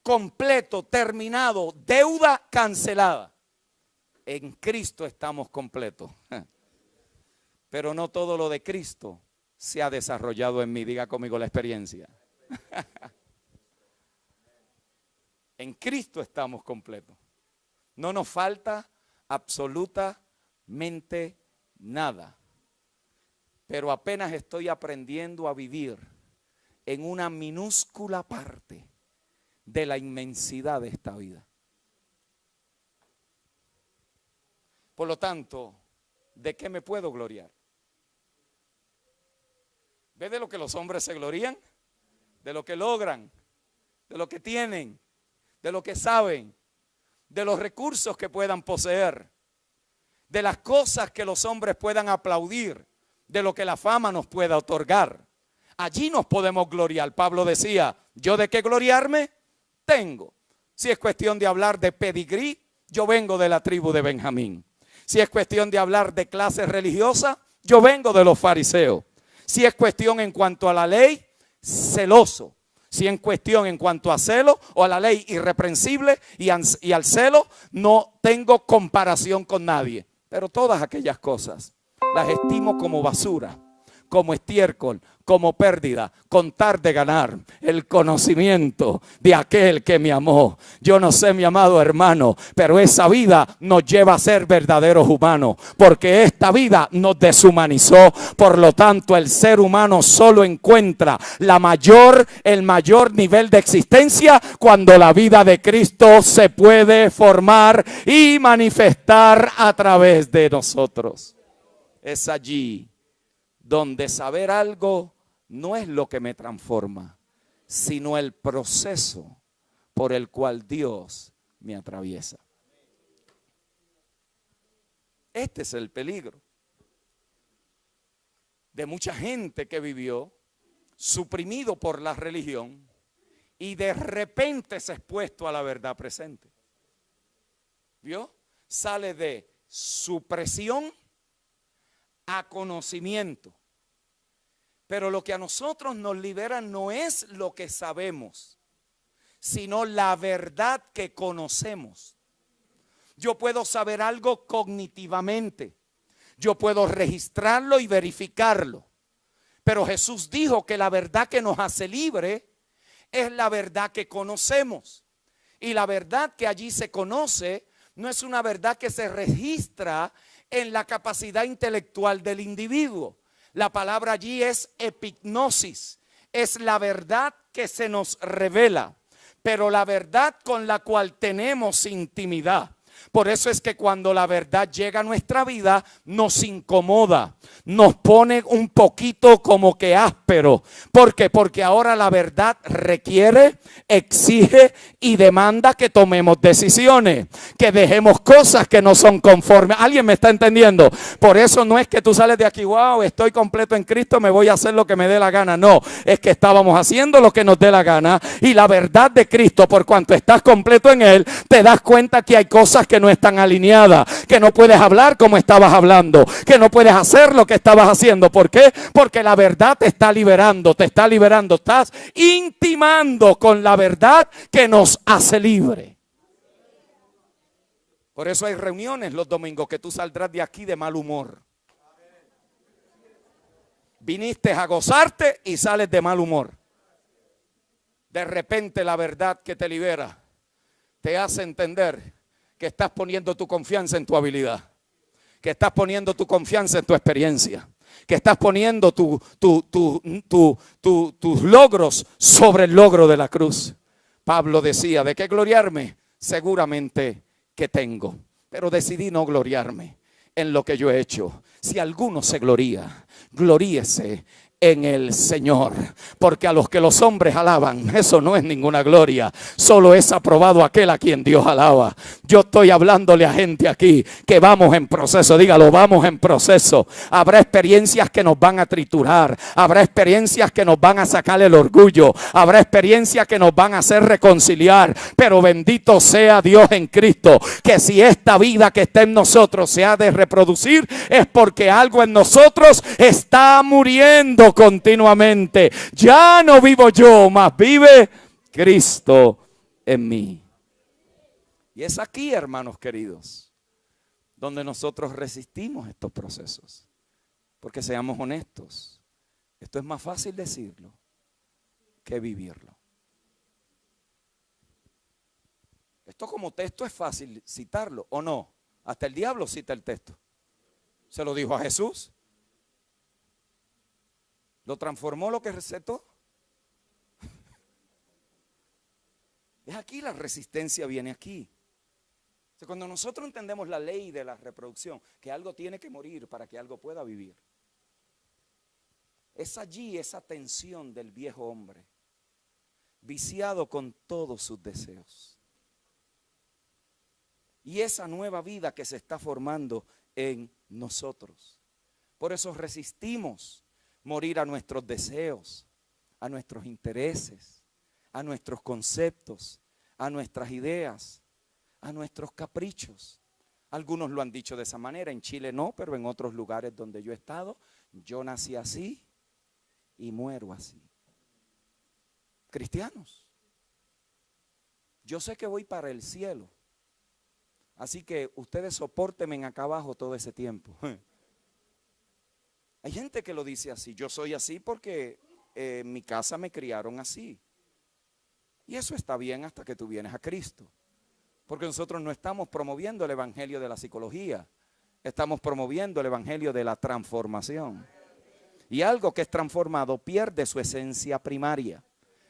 Speaker 3: Completo, terminado, deuda cancelada. En Cristo estamos completos. Pero no todo lo de Cristo se ha desarrollado en mí. Diga conmigo la experiencia. En Cristo estamos completos. No nos falta absolutamente nada. Pero apenas estoy aprendiendo a vivir en una minúscula parte de la inmensidad de esta vida. Por lo tanto, ¿de qué me puedo gloriar? ¿Ve de lo que los hombres se glorían? De lo que logran, de lo que tienen, de lo que saben, de los recursos que puedan poseer, de las cosas que los hombres puedan aplaudir, de lo que la fama nos pueda otorgar. Allí nos podemos gloriar. Pablo decía: ¿yo de qué gloriarme tengo? Si es cuestión de hablar de pedigrí, yo vengo de la tribu de Benjamín. Si es cuestión de hablar de clase religiosa, yo vengo de los fariseos. Si es cuestión en cuanto a la ley, celoso. Si es cuestión en cuanto a celo o a la ley, irreprensible, y al celo, no tengo comparación con nadie. Pero todas aquellas cosas las estimo como basura, como estiércol, como pérdida, con tal de ganar el conocimiento de aquel que me amó. Yo no sé, mi amado hermano, pero esa vida nos lleva a ser verdaderos humanos, porque esta vida nos deshumanizó. Por lo tanto, el ser humano solo encuentra el mayor nivel de existencia cuando la vida de Cristo se puede formar y manifestar a través de nosotros. Es allí donde saber algo no es lo que me transforma, sino el proceso por el cual Dios me atraviesa. Este es el peligro de mucha gente que vivió suprimido por la religión y de repente es expuesto a la verdad presente. ¿Vio? Sale de supresión a conocimiento. Pero lo que a nosotros nos libera no es lo que sabemos, sino la verdad que conocemos. Yo puedo saber algo cognitivamente, yo puedo registrarlo y verificarlo, pero Jesús dijo que la verdad que nos hace libre es la verdad que conocemos. Y la verdad que allí se conoce no es una verdad que se registra en la capacidad intelectual del individuo. La palabra allí es epignosis, es la verdad que se nos revela, pero la verdad con la cual tenemos intimidad. Por eso es que cuando la verdad llega a nuestra vida, nos incomoda, nos pone un poquito como que áspero. ¿Por qué? Porque ahora la verdad requiere, exige y demanda que tomemos decisiones, que dejemos cosas que no son conformes. ¿Alguien me está entendiendo? Por eso no es que tú sales de aquí, wow, estoy completo en Cristo, me voy a hacer lo que me dé la gana. No, es que estábamos haciendo lo que nos dé la gana y la verdad de Cristo, por cuanto estás completo en Él, te das cuenta que hay cosas que no están alineadas, que no puedes hablar como estabas hablando, que no puedes hacer lo que estabas haciendo. ¿Por qué? Porque la verdad te está liberando, estás intimando con la verdad que nos hace libre. Por eso hay reuniones los domingos que tú saldrás de aquí de mal humor. Viniste a gozarte y sales de mal humor. De repente la verdad que te libera te hace entender que estás poniendo tu confianza en tu habilidad, que estás poniendo tu confianza en tu experiencia, que estás poniendo tus logros sobre el logro de la cruz. Pablo decía, ¿de qué gloriarme? Seguramente que tengo, pero decidí no gloriarme en lo que yo he hecho. Si alguno se gloría, gloríese en el Señor, porque a los que los hombres alaban, eso no es ninguna gloria, solo es aprobado aquel a quien Dios alaba. Yo estoy hablándole a gente aquí que vamos en proceso, dígalo, vamos en proceso. Habrá experiencias que nos van a triturar, habrá experiencias que nos van a sacar el orgullo, habrá experiencias que nos van a hacer reconciliar, pero bendito sea Dios en Cristo, que si esta vida que está en nosotros se ha de reproducir, es porque algo en nosotros está muriendo continuamente. Ya no vivo yo, mas vive Cristo en mí. Y es aquí, hermanos queridos, donde nosotros resistimos estos procesos. Porque seamos honestos, esto es más fácil decirlo que vivirlo. Esto como texto es fácil citarlo, ¿o no? Hasta el diablo cita el texto. Se lo dijo a Jesús. ¿Lo transformó lo que recetó? Es aquí, la resistencia viene aquí. O sea, cuando nosotros entendemos la ley de la reproducción, que algo tiene que morir para que algo pueda vivir, es allí esa tensión del viejo hombre, viciado con todos sus deseos. Y esa nueva vida que se está formando en nosotros. Por eso resistimos morir a nuestros deseos, a nuestros intereses, a nuestros conceptos, a nuestras ideas, a nuestros caprichos. Algunos lo han dicho de esa manera, en Chile no, pero en otros lugares donde yo he estado, yo nací así y muero así. Cristianos, yo sé que voy para el cielo, así que ustedes sopórtenme acá abajo todo ese tiempo. Hay gente que lo dice así, yo soy así porque en mi casa me criaron así. Y eso está bien hasta que tú vienes a Cristo. Porque nosotros no estamos promoviendo el evangelio de la psicología, estamos promoviendo el evangelio de la transformación. Y algo que es transformado pierde su esencia primaria.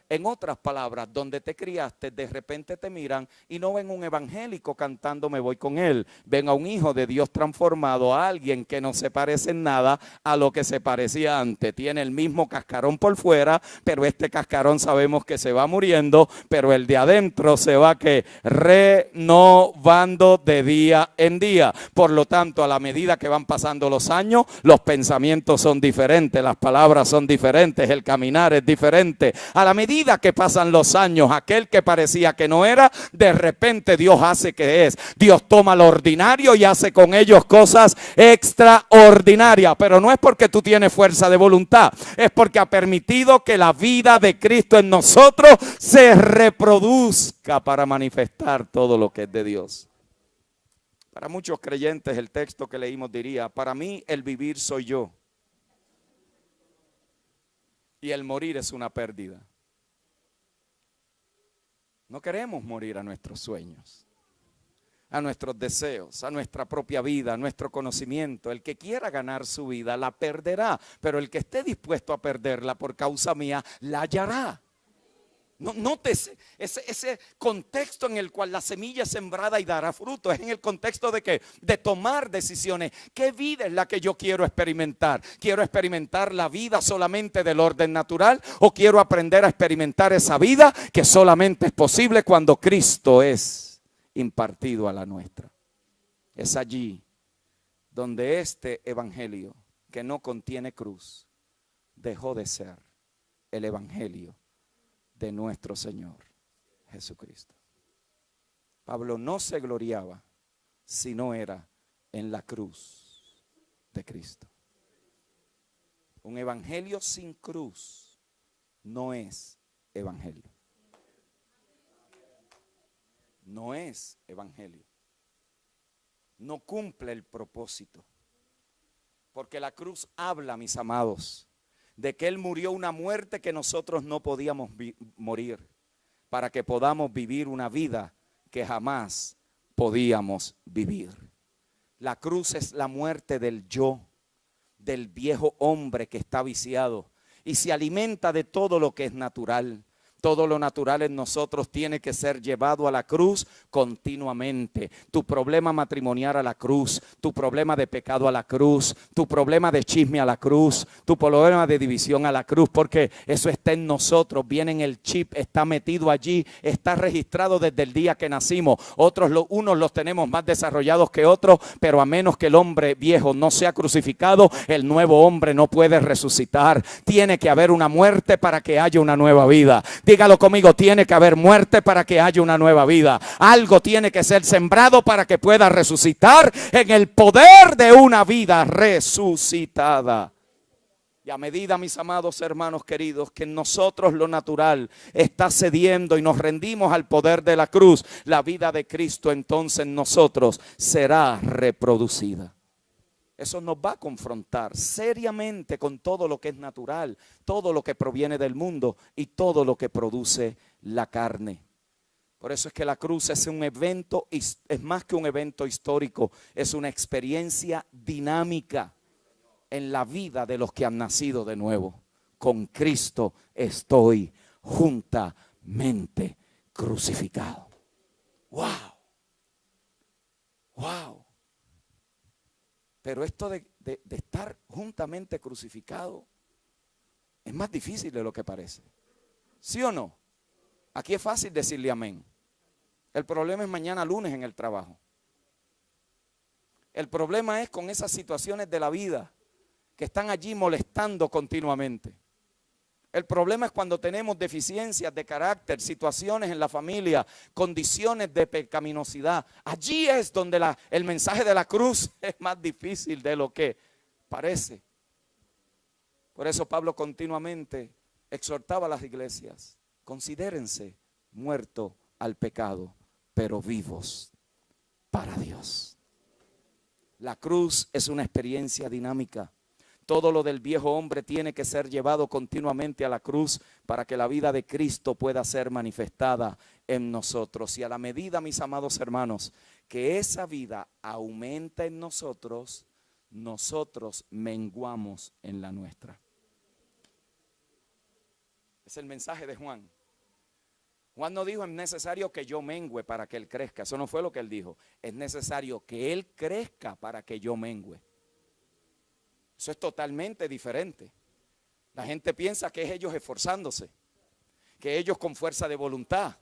Speaker 3: En otras palabras, donde te criaste, de repente te miran y no ven un evangélico cantando "Me voy con él". Ven a un hijo de Dios transformado, a alguien que no se parece en nada a lo que se parecía antes. Tiene el mismo cascarón por fuera, pero este cascarón sabemos que se va muriendo, pero el de adentro se va que renovando de día en día. Por lo tanto, a la medida que van pasando los años, los pensamientos son diferentes, las palabras son diferentes, el caminar es diferente. A la medida que pasan los años, aquel que parecía que no era, de repente Dios hace que es. Dios toma lo ordinario y hace con ellos cosas extraordinarias. Pero no es porque tú tienes fuerza de voluntad, es porque ha permitido que la vida de Cristo en nosotros se reproduzca para manifestar todo lo que es de Dios. Para muchos creyentes el texto que leímos diría: para mí el vivir soy yo y el morir es una pérdida. No queremos morir a nuestros sueños, a nuestros deseos, a nuestra propia vida, a nuestro conocimiento. El que quiera ganar su vida la perderá, pero el que esté dispuesto a perderla por causa mía la hallará. Nótese ese contexto en el cual la semilla es sembrada y dará fruto. Es en el contexto de que de tomar decisiones. ¿Qué vida es la que yo quiero experimentar? ¿Quiero experimentar la vida solamente del orden natural? ¿O quiero aprender a experimentar esa vida que solamente es posible cuando Cristo es impartido a la nuestra? Es allí donde este evangelio que no contiene cruz dejó de ser el evangelio de nuestro Señor Jesucristo. Pablo no se gloriaba si no era en la cruz de Cristo. Un evangelio sin cruz no es evangelio. No es evangelio. No cumple el propósito. Porque la cruz habla, mis amados, de que Él murió una muerte que nosotros no podíamos morir, para que podamos vivir una vida que jamás podíamos vivir. La cruz es la muerte del yo, del viejo hombre que está viciado y se alimenta de todo lo que es natural. Todo lo natural en nosotros tiene que ser llevado a la cruz continuamente. Tu problema matrimonial a la cruz, tu problema de pecado a la cruz, tu problema de chisme a la cruz, tu problema de división a la cruz, porque eso está en nosotros, viene en el chip, está metido allí, está registrado desde el día que nacimos. Unos los tenemos más desarrollados que otros, pero a menos que el hombre viejo no sea crucificado, el nuevo hombre no puede resucitar. Tiene que haber una muerte para que haya una nueva vida. Dígalo conmigo, tiene que haber muerte para que haya una nueva vida. Algo tiene que ser sembrado para que pueda resucitar en el poder de una vida resucitada. Y a medida, mis amados hermanos queridos, que en nosotros lo natural está cediendo y nos rendimos al poder de la cruz, la vida de Cristo entonces en nosotros será reproducida. Eso nos va a confrontar seriamente con todo lo que es natural, todo lo que proviene del mundo y todo lo que produce la carne. Por eso es que la cruz es un evento, es más que un evento histórico, es una experiencia dinámica en la vida de los que han nacido de nuevo. Con Cristo estoy juntamente crucificado. ¡Wow! ¡Wow! Pero esto de estar juntamente crucificado es más difícil de lo que parece. ¿Sí o no? Aquí es fácil decirle amén. El problema es mañana lunes en el trabajo. El problema es con esas situaciones de la vida que están allí molestando continuamente. El problema es cuando tenemos deficiencias de carácter, situaciones en la familia, condiciones de pecaminosidad. Allí es donde el mensaje de la cruz es más difícil de lo que parece. Por eso Pablo continuamente exhortaba a las iglesias: considérense muertos al pecado, pero vivos para Dios. La cruz es una experiencia dinámica. Todo lo del viejo hombre tiene que ser llevado continuamente a la cruz para que la vida de Cristo pueda ser manifestada en nosotros. Y a la medida, mis amados hermanos, que esa vida aumenta en nosotros, nosotros menguamos en la nuestra. Es el mensaje de Juan. Juan no dijo es necesario que yo mengüe para que él crezca. Eso no fue lo que él dijo. Es necesario que él crezca para que yo mengüe. Eso es totalmente diferente. La gente piensa que es ellos esforzándose, que ellos con fuerza de voluntad,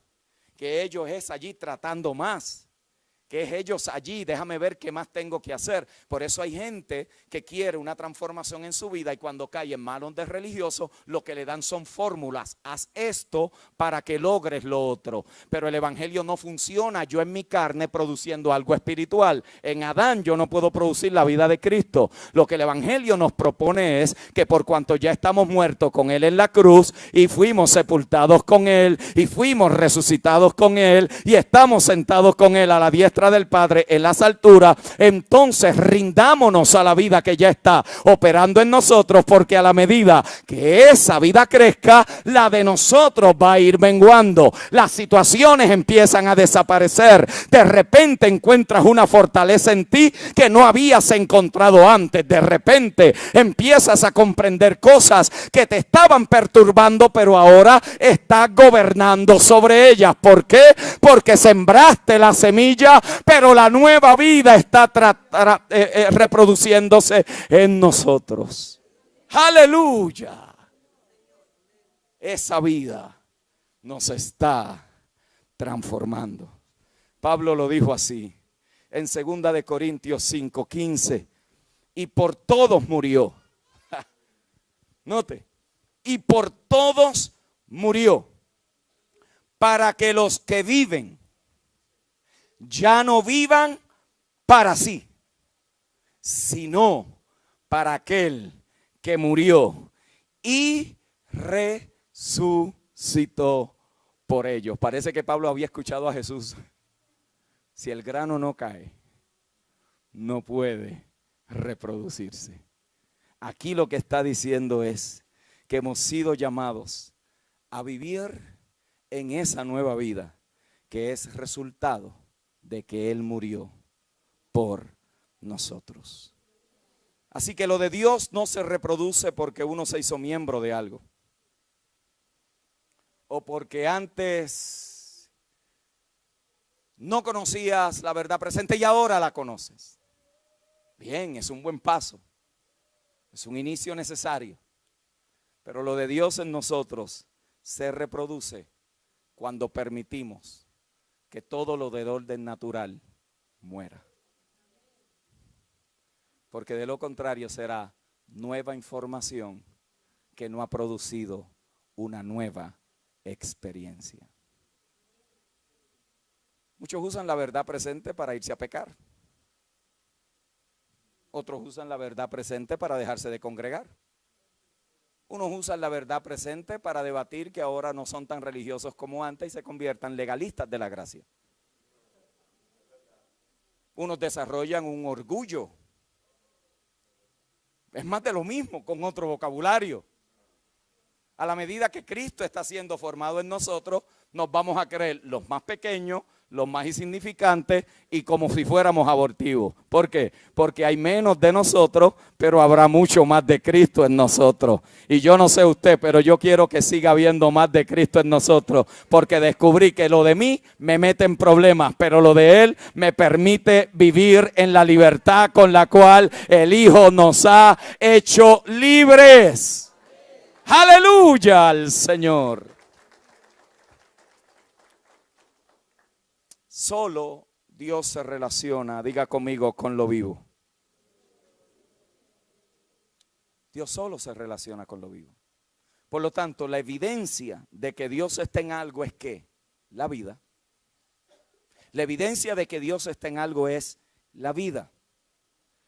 Speaker 3: que ellos es allí tratando más, que es ellos allí, déjame ver qué más tengo que hacer. Por eso hay gente que quiere una transformación en su vida y cuando cae en manos de religiosos, lo que le dan son fórmulas. Haz esto para que logres lo otro. Pero el evangelio no funciona yo en mi carne produciendo algo espiritual. En Adán yo no puedo producir la vida de Cristo. Lo que el evangelio nos propone es que por cuanto ya estamos muertos con él en la cruz y fuimos sepultados con él y fuimos resucitados con él y estamos sentados con él a la diestra del Padre en las alturas, entonces rindámonos a la vida que ya está operando en nosotros, porque a la medida que esa vida crezca, la de nosotros va a ir menguando. Las situaciones empiezan a desaparecer. De repente encuentras una fortaleza en ti que no habías encontrado antes. De repente empiezas a comprender cosas que te estaban perturbando, pero ahora estás gobernando sobre ellas. ¿Por qué? Porque sembraste la semilla, pero la nueva vida está reproduciéndose en nosotros. Aleluya. Esa vida nos está transformando. Pablo lo dijo así en 2 de Corintios 5:15. Y por todos murió. Note. Y por todos murió. Para que los que viven ya no vivan para sí, sino para aquel que murió y resucitó por ellos. Parece que Pablo había escuchado a Jesús. Si el grano no cae, no puede reproducirse. Aquí lo que está diciendo es que hemos sido llamados a vivir en esa nueva vida que es resultado de que Él murió por nosotros. Así que lo de Dios no se reproduce porque uno se hizo miembro de algo, o porque antes no conocías la verdad presente y ahora la conoces. Bien, es un buen paso, es un inicio necesario, pero lo de Dios en nosotros se reproduce cuando permitimos que todo lo de orden natural muera. Porque de lo contrario será nueva información que no ha producido una nueva experiencia. Muchos usan la verdad presente para irse a pecar. Otros usan la verdad presente para dejarse de congregar. Unos usan la verdad presente para debatir que ahora no son tan religiosos como antes y se conviertan legalistas de la gracia. Unos desarrollan un orgullo. Es más de lo mismo con otro vocabulario. A la medida que Cristo está siendo formado en nosotros, nos vamos a creer los más pequeños, los más insignificantes y como si fuéramos abortivos. ¿Por qué? Porque hay menos de nosotros, pero habrá mucho más de Cristo en nosotros. Y yo no sé usted, pero yo quiero que siga habiendo más de Cristo en nosotros, porque descubrí que lo de mí me mete en problemas, pero lo de Él me permite vivir en la libertad con la cual el Hijo nos ha hecho libres. Aleluya al Señor. Solo Dios se relaciona, diga conmigo, con lo vivo. Dios solo se relaciona con lo vivo. Por lo tanto, la evidencia de que Dios está en algo es ¿qué? La vida. La evidencia de que Dios está en algo es la vida.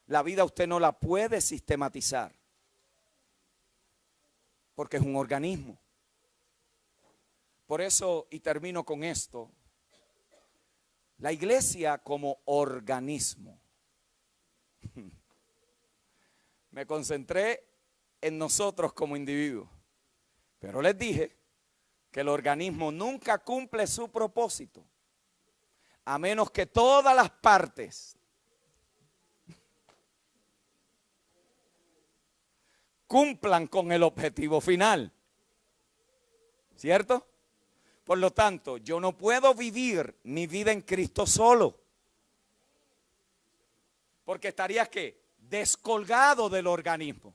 Speaker 3: La vida usted no la puede sistematizar, porque es un organismo. Por eso, y termino con esto, la iglesia como organismo. Me concentré en nosotros como individuos, pero les dije que el organismo nunca cumple su propósito a menos que todas las partes cumplan con el objetivo final. ¿Cierto? Por lo tanto, yo no puedo vivir mi vida en Cristo solo. Porque estaría, ¿qué? Descolgado del organismo.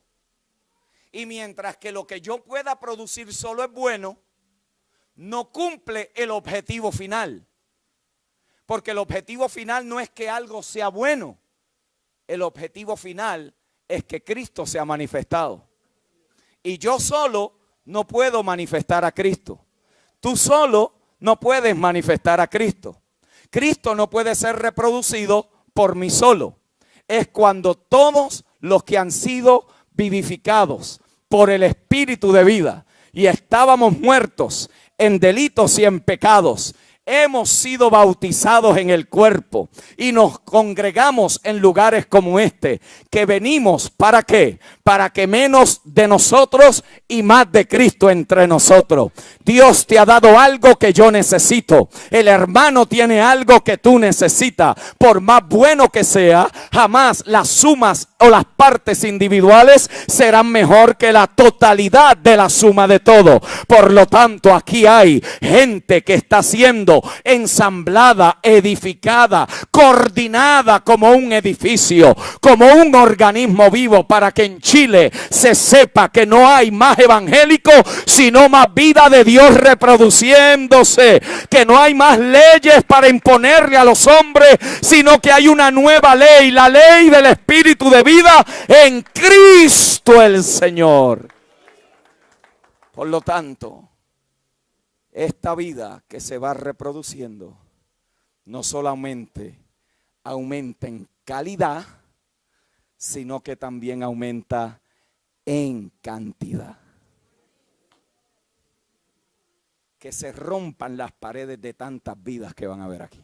Speaker 3: Y mientras que lo que yo pueda producir solo es bueno, no cumple el objetivo final. Porque el objetivo final no es que algo sea bueno. El objetivo final es que Cristo sea manifestado. Y yo solo no puedo manifestar a Cristo. Tú solo no puedes manifestar a Cristo. Cristo no puede ser reproducido por mí solo. Es cuando todos los que han sido vivificados por el Espíritu de vida y estábamos muertos en delitos y en pecados, hemos sido bautizados en el cuerpo y nos congregamos en lugares como este, que venimos, ¿para qué? Para que menos de nosotros y más de Cristo entre nosotros. Dios te ha dado algo que yo necesito. El hermano tiene algo que tú necesitas. Por más bueno que sea, jamás las sumas o las partes individuales serán mejor que la totalidad de la suma de todo. Por lo tanto, aquí hay gente que está siendo ensamblada, edificada, coordinada como un edificio, como un organismo vivo, para que en Chile se sepa que no hay más evangélicos, sino más vida de Dios reproduciéndose, que no hay más leyes para imponerle a los hombres, sino que hay una nueva ley, la ley del Espíritu de vida en Cristo el Señor. Por lo tanto, esta vida que se va reproduciendo no solamente aumenta en calidad, sino que también aumenta en cantidad. Que se rompan las paredes de tantas vidas que van a ver aquí.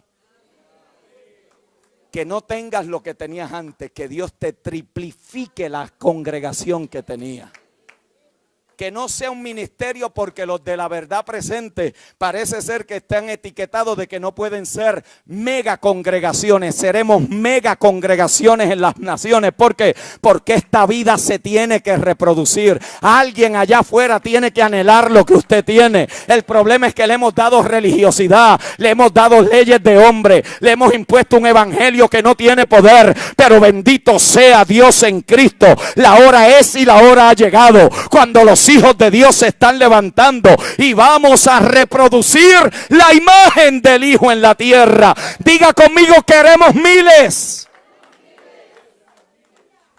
Speaker 3: Que no tengas lo que tenías antes, que Dios te triplifique la congregación que tenías. Que no sea un ministerio, porque los de la verdad presente parece ser que están etiquetados de que no pueden ser mega congregaciones. Seremos mega congregaciones en las naciones. ¿Por qué? Porque esta vida se tiene que reproducir. Alguien allá afuera tiene que anhelar lo que usted tiene. El problema es que le hemos dado religiosidad, le hemos dado leyes de hombre, le hemos impuesto un evangelio que no tiene poder. Pero bendito sea Dios en Cristo. La hora es y la hora ha llegado cuando los hijos de Dios se están levantando y vamos a reproducir la imagen del Hijo en la tierra. Diga conmigo: queremos miles.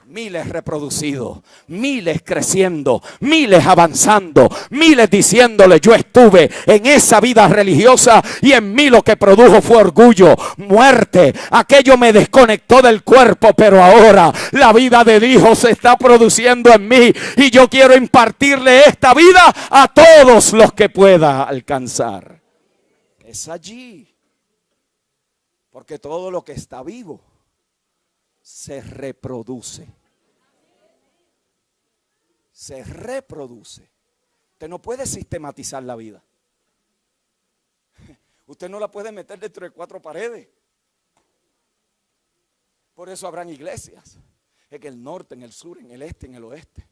Speaker 3: Miles reproducidos, miles creciendo, miles avanzando, miles diciéndole: yo estuve en esa vida religiosa y en mí lo que produjo fue orgullo, muerte. Aquello me desconectó del cuerpo, pero ahora la vida de Dios se está produciendo en mí y yo quiero impartirle esta vida a todos los que pueda alcanzar. Es allí, porque todo lo que está vivo se reproduce. Se reproduce. Usted no puede sistematizar la vida. Usted no la puede meter dentro de 4 paredes. Por eso habrán iglesias en el norte, en el sur, en el este, en el oeste.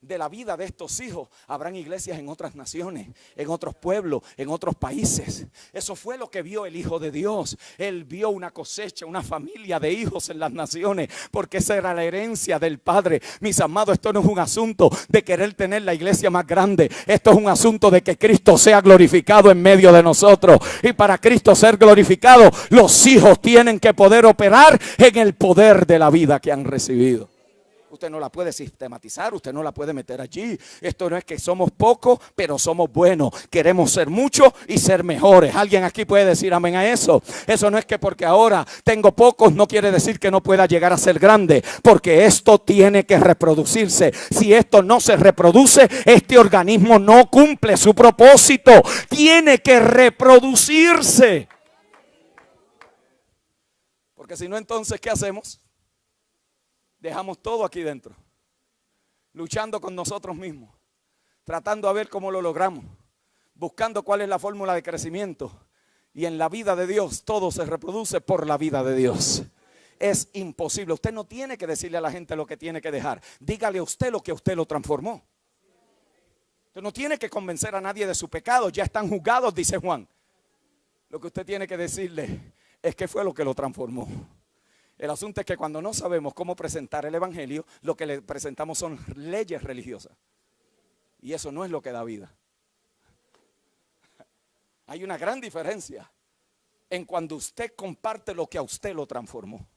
Speaker 3: De la vida de estos hijos habrán iglesias en otras naciones, en otros pueblos, en otros países. Eso fue lo que vio el Hijo de Dios. Él vio una cosecha, una familia de hijos en las naciones, porque esa era la herencia del Padre. Mis amados, esto no es un asunto de querer tener la iglesia más grande. Esto es un asunto de que Cristo sea glorificado en medio de nosotros. Y para Cristo ser glorificado, los hijos tienen que poder operar en el poder de la vida que han recibido. Usted no la puede sistematizar, usted no la puede meter allí. Esto no es que somos pocos, pero somos buenos. Queremos ser muchos y ser mejores. ¿Alguien aquí puede decir amén a eso? Eso no es que porque ahora tengo pocos no quiere decir que no pueda llegar a ser grande. Porque esto tiene que reproducirse. Si esto no se reproduce, este organismo no cumple su propósito. Tiene que reproducirse. Porque si no, entonces, ¿qué hacemos? Dejamos todo aquí dentro, luchando con nosotros mismos, tratando a ver cómo lo logramos, buscando cuál es la fórmula de crecimiento. Y en la vida de Dios todo se reproduce por la vida de Dios. Es imposible. Usted no tiene que decirle a la gente lo que tiene que dejar. Dígale a usted lo que a usted lo transformó. Usted no tiene que convencer a nadie de su pecado, ya están juzgados, dice Juan. Lo que usted tiene que decirle es que fue lo que lo transformó. El asunto es que cuando no sabemos cómo presentar el evangelio, lo que le presentamos son leyes religiosas. Y eso no es lo que da vida. Hay una gran diferencia en cuando usted comparte lo que a usted lo transformó.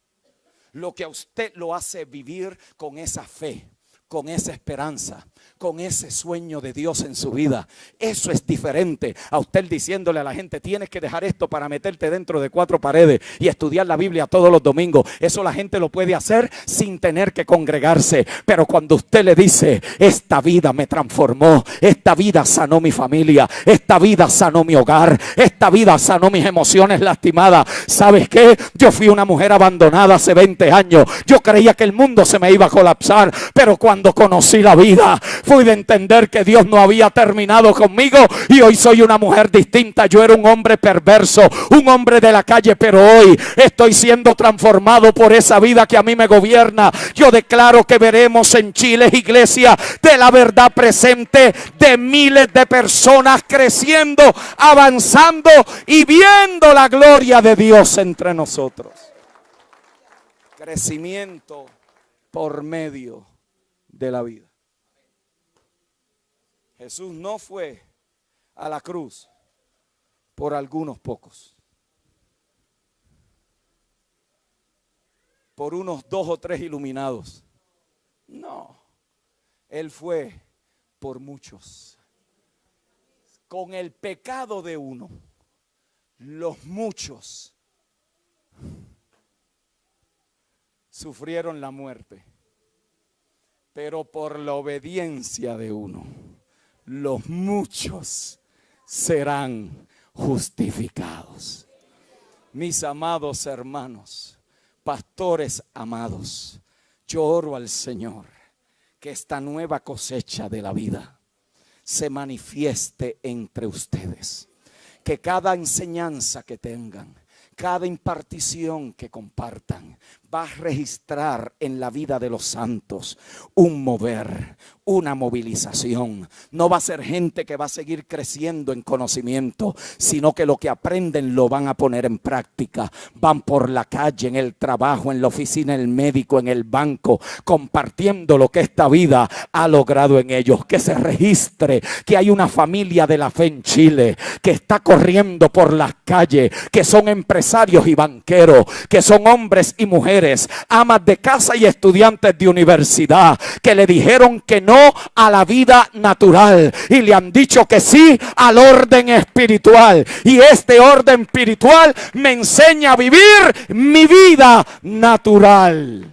Speaker 3: Lo que a usted lo hace vivir con esa fe, con esa esperanza, con ese sueño de Dios en su vida. Eso es diferente a usted diciéndole a la gente: tienes que dejar esto para meterte dentro de 4 paredes y estudiar la Biblia todos los domingos. Eso la gente lo puede hacer sin tener que congregarse. Pero cuando usted le dice: esta vida me transformó, esta vida sanó mi familia, esta vida sanó mi hogar, esta vida sanó mis emociones lastimadas. ¿Sabes qué? Yo fui una mujer abandonada hace 20 años. Yo creía que el mundo se me iba a colapsar, pero cuando conocí la vida, fui de entender que Dios no había terminado conmigo y hoy soy una mujer distinta. Yo era un hombre perverso, un hombre de la calle, pero hoy estoy siendo transformado por esa vida que a mí me gobierna. Yo declaro que veremos en Chile iglesia de la verdad presente, de miles de personas creciendo, avanzando y viendo la gloria de Dios entre nosotros. Crecimiento por medio de la vida. Jesús no fue a la cruz por algunos pocos, por unos 2 o 3 iluminados. No, Él fue por muchos. Con el pecado de uno, los muchos sufrieron la muerte. Pero por la obediencia de uno, los muchos serán justificados. Mis amados hermanos, pastores amados, yo oro al Señor que esta nueva cosecha de la vida se manifieste entre ustedes. Que cada enseñanza que tengan, cada impartición que compartan, va a registrar en la vida de los santos un mover, una movilización. No va a ser gente que va a seguir creciendo en conocimiento, sino que lo que aprenden lo van a poner en práctica. Van por la calle, en el trabajo, en la oficina, en el médico, en el banco, compartiendo lo que esta vida ha logrado en ellos. Que se registre que hay una familia de la fe en Chile que está corriendo por las calles, que son empresarios y banqueros, que son hombres y mujeres, amas de casa y estudiantes de universidad, que le dijeron que no a la vida natural y le han dicho que sí al orden espiritual. Y este orden espiritual me enseña a vivir mi vida natural.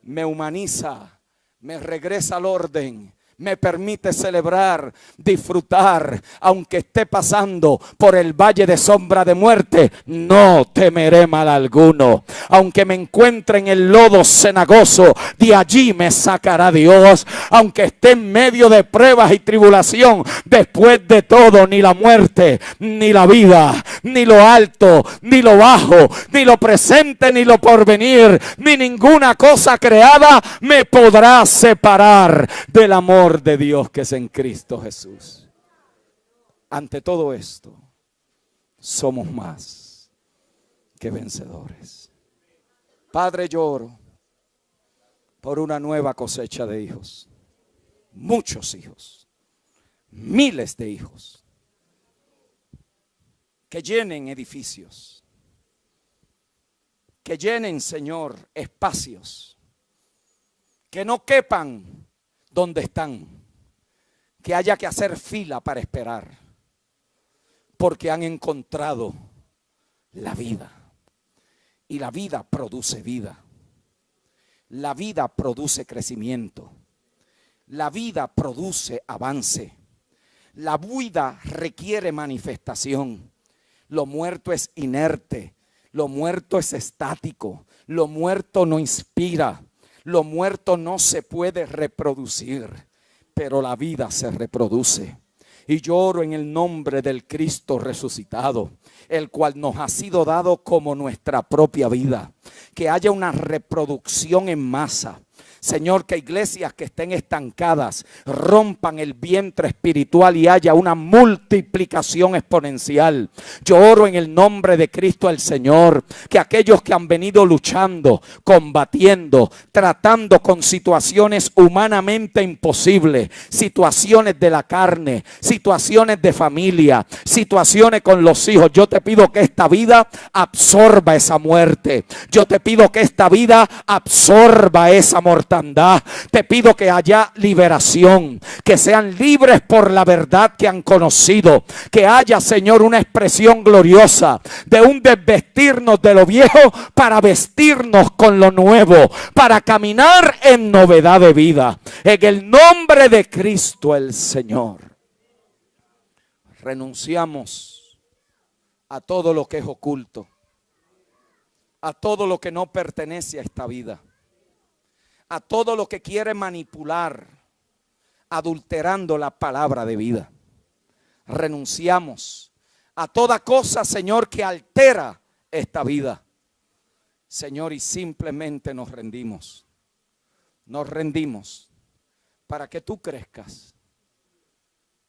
Speaker 3: Me humaniza, me regresa al orden, me permite celebrar, disfrutar. Aunque esté pasando por el valle de sombra de muerte, no temeré mal alguno. Aunque me encuentre en el lodo cenagoso, de allí me sacará Dios. Aunque esté en medio de pruebas y tribulación, después de todo, ni la muerte, ni la vida, ni lo alto, ni lo bajo, ni lo presente, ni lo porvenir, ni ninguna cosa creada me podrá separar del amor de Dios que es en Cristo Jesús. Ante todo esto, somos más que vencedores. Padre, yo oro por una nueva cosecha de hijos, muchos hijos, miles de hijos, que llenen edificios, que llenen, Señor, espacios, que no quepan donde están, que haya que hacer fila para esperar, porque han encontrado la vida. Y la vida produce vida. La vida produce crecimiento. La vida produce avance. La vida requiere manifestación. Lo muerto es inerte. Lo muerto es estático. Lo muerto no inspira. Lo muerto no se puede reproducir, pero la vida se reproduce. Y yo oro en el nombre del Cristo resucitado, el cual nos ha sido dado como nuestra propia vida. Que haya una reproducción en masa. Señor, que iglesias que estén estancadas rompan el vientre espiritual y haya una multiplicación exponencial. Yo oro en el nombre de Cristo el Señor, que aquellos que han venido luchando, combatiendo, tratando con situaciones humanamente imposibles, situaciones de la carne, situaciones de familia, situaciones con los hijos, yo te pido que esta vida absorba esa muerte. Yo te pido que esta vida absorba esa mortandad. Te pido que haya liberación, que sean libres por la verdad que han conocido, que haya, Señor, una expresión gloriosa de un desvestirnos de lo viejo para vestirnos con lo nuevo, para caminar en novedad de vida. En el nombre de Cristo el Señor, renunciamos a todo lo que es oculto, a todo lo que no pertenece a esta vida, a todo lo que quiere manipular, adulterando la palabra de vida. Renunciamos a toda cosa, Señor, que altera esta vida, Señor, y simplemente nos rendimos. Nos rendimos para que tú crezcas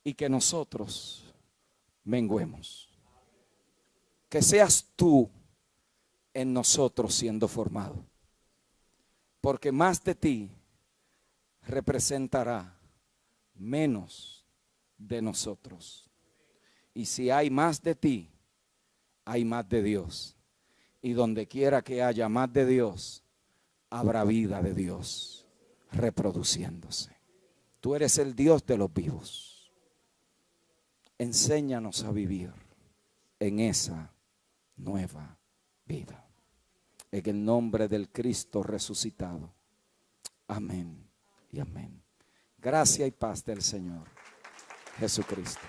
Speaker 3: y que nosotros menguemos. Que seas tú en nosotros siendo formado. Porque más de ti representará menos de nosotros. Y si hay más de ti, hay más de Dios. Y donde quiera que haya más de Dios, habrá vida de Dios reproduciéndose. Tú eres el Dios de los vivos. Enséñanos a vivir en esa nueva vida. En el nombre del Cristo resucitado. Amén y amén. Gracia y paz del Señor Jesucristo.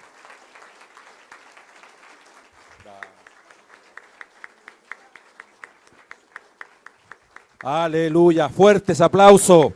Speaker 1: Aleluya, fuertes aplausos.